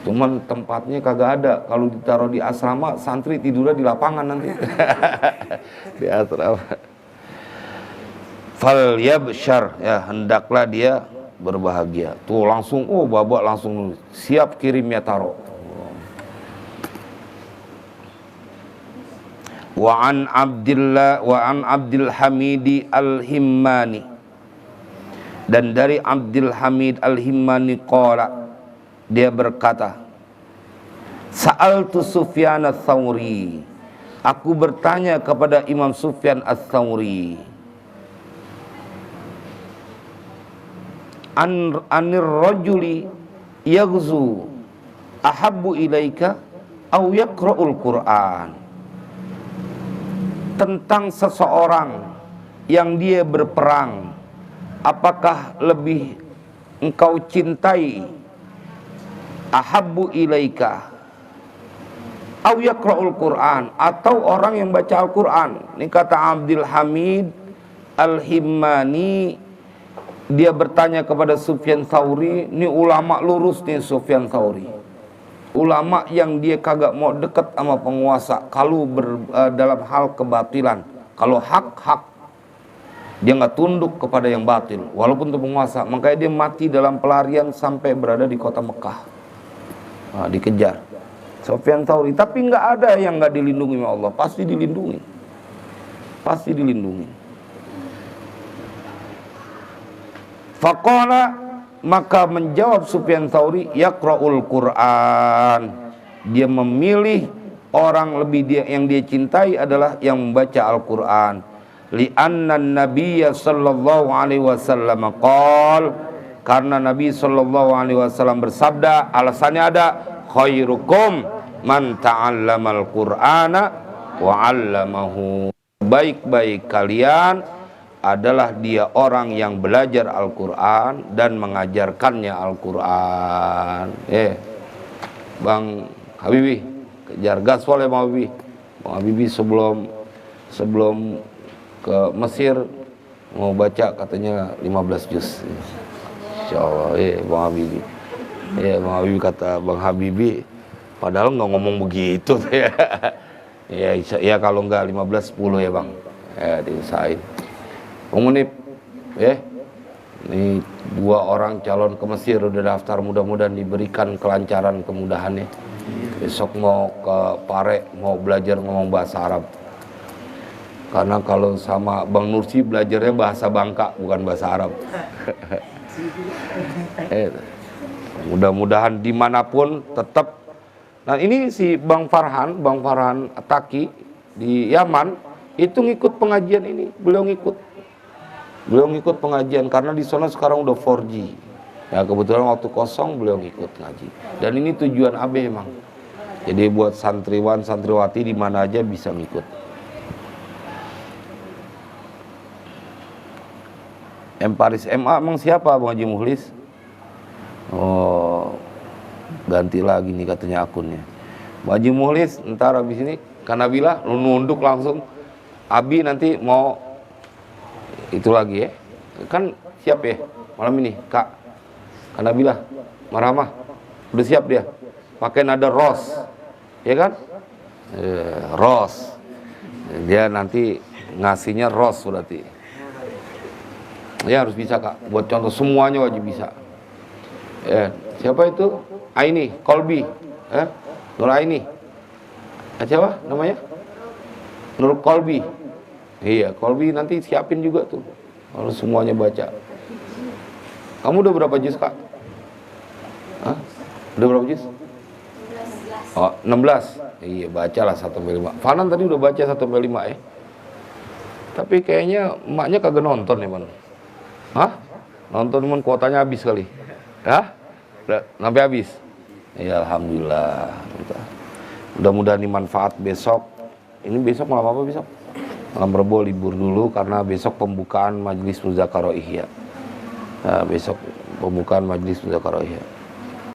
cuman tempatnya kagak ada. Kalau ditaruh di asrama, santri tidurnya di lapangan nanti. Di asrama. Fal yabshar, ya hendaklah dia berbahagia. Tuh langsung, babak langsung siap kirimnya taro. Wa an Abdul Hamidi Al-Himmani, dan dari Abdul Hamid Al-Himmani qala, dia berkata, Sa'altu Sufyan Ats-Tsauri, aku bertanya kepada Imam Sufyan Ats-Tsauri, anir rajuli yaghzu ahabbu ilaika aw yaqra'ul Qur'an, tentang seseorang yang dia berperang, apakah lebih engkau cintai, ahabbu ilaika aw yaqra'ul Qur'an, atau orang yang baca Al-Qur'an. Ini kata Abdul Hamid Al-Himmani. Dia bertanya kepada Sufyan Tsauri. Ini ulama lurus nih Sufyan Tsauri, ulama yang dia kagak mau dekat sama penguasa kalau dalam hal kebatilan. Kalau hak dia nggak tunduk kepada yang batil walaupun itu penguasa. Makanya dia mati dalam pelarian sampai berada di kota Mekah. Dikejar Sufyan Tsauri, tapi nggak ada yang nggak dilindungi oleh Allah. Pasti dilindungi, pasti dilindungi. Faqala, maka menjawab Sufyan Tsauri, yaqra'ul Qur'an, dia memilih orang yang dia cintai adalah yang membaca Al-Qur'an. Li'anna Nabiyya sallallahu alaihi wasallam qala, karena Nabi sallallahu alaihi wasallam bersabda, alasannya ada, khairukum man ta'allamal Qur'ana wa 'allamahu, baik-baik kalian adalah dia orang yang belajar Al-Quran dan mengajarkannya Al-Quran. Bang Habibi, kejar gaspol ya Bang Habibi. Bang Habibi sebelum ke Mesir mau baca katanya 15 juz. Insyaallah, Bang Habibi. Bang Habibi kata Bang Habibi, padahal nggak ngomong begitu ya. Ya kalau nggak 15 10 ya Bang. Diusahain. Munib, ini 2 orang calon ke Mesir udah daftar, mudah-mudahan diberikan kelancaran, kemudahannya. Besok mau ke Pare, mau belajar ngomong bahasa Arab. Karena kalau sama Bang Nursi belajarnya bahasa Bangka, bukan bahasa Arab. Mudah-mudahan dimanapun tetap. Nah ini si Bang Farhan Ataki di Yaman itu ngikut pengajian ini, beliau ngikut pengajian karena di sana sekarang udah 4G. Ya kebetulan waktu kosong beliau ngikut ngaji. Dan ini tujuan Abe emang. Jadi buat santriwan santriwati di mana aja bisa ngikut. Paris MA emang siapa Bang Haji Mukhlis? Ganti lagi nih katanya akunnya. Bang Haji Mukhlis ntar habis ini Kanabila lu nunduk langsung. Abi nanti mau itu lagi ya, kan siap ya malam ini Kak Kanabila Marhamah udah siap dia pakai nada ros ya kan, Ros. Dia nanti ngasihnya ros berarti. Ya harus bisa Kak. Buat contoh semuanya wajib bisa. Ya, siapa itu? Aini, Kolbi. Nur Aini. Siapa namanya? Nur Kolbi. Iya, Kolbi nanti siapin juga tuh. Harus semuanya baca. Kamu udah berapa juz Kak? Hah? Udah berapa juz? 16. Oh, 16. Iya, bacalah 1-5. Fanan tadi udah baca 1-5 ya. Tapi kayaknya emaknya kagak nonton ya, Man. Hah? Nonton cuman kuotanya habis kali. Hah? Udah sampai habis. Ya alhamdulillah. Mudah-mudahan ini manfaat besok. Ini besok malam apa besok? Malam Rebo libur dulu karena besok pembukaan Majelis Muzakarah Ihya. Nah, besok pembukaan Majelis Muzakarah Ihya.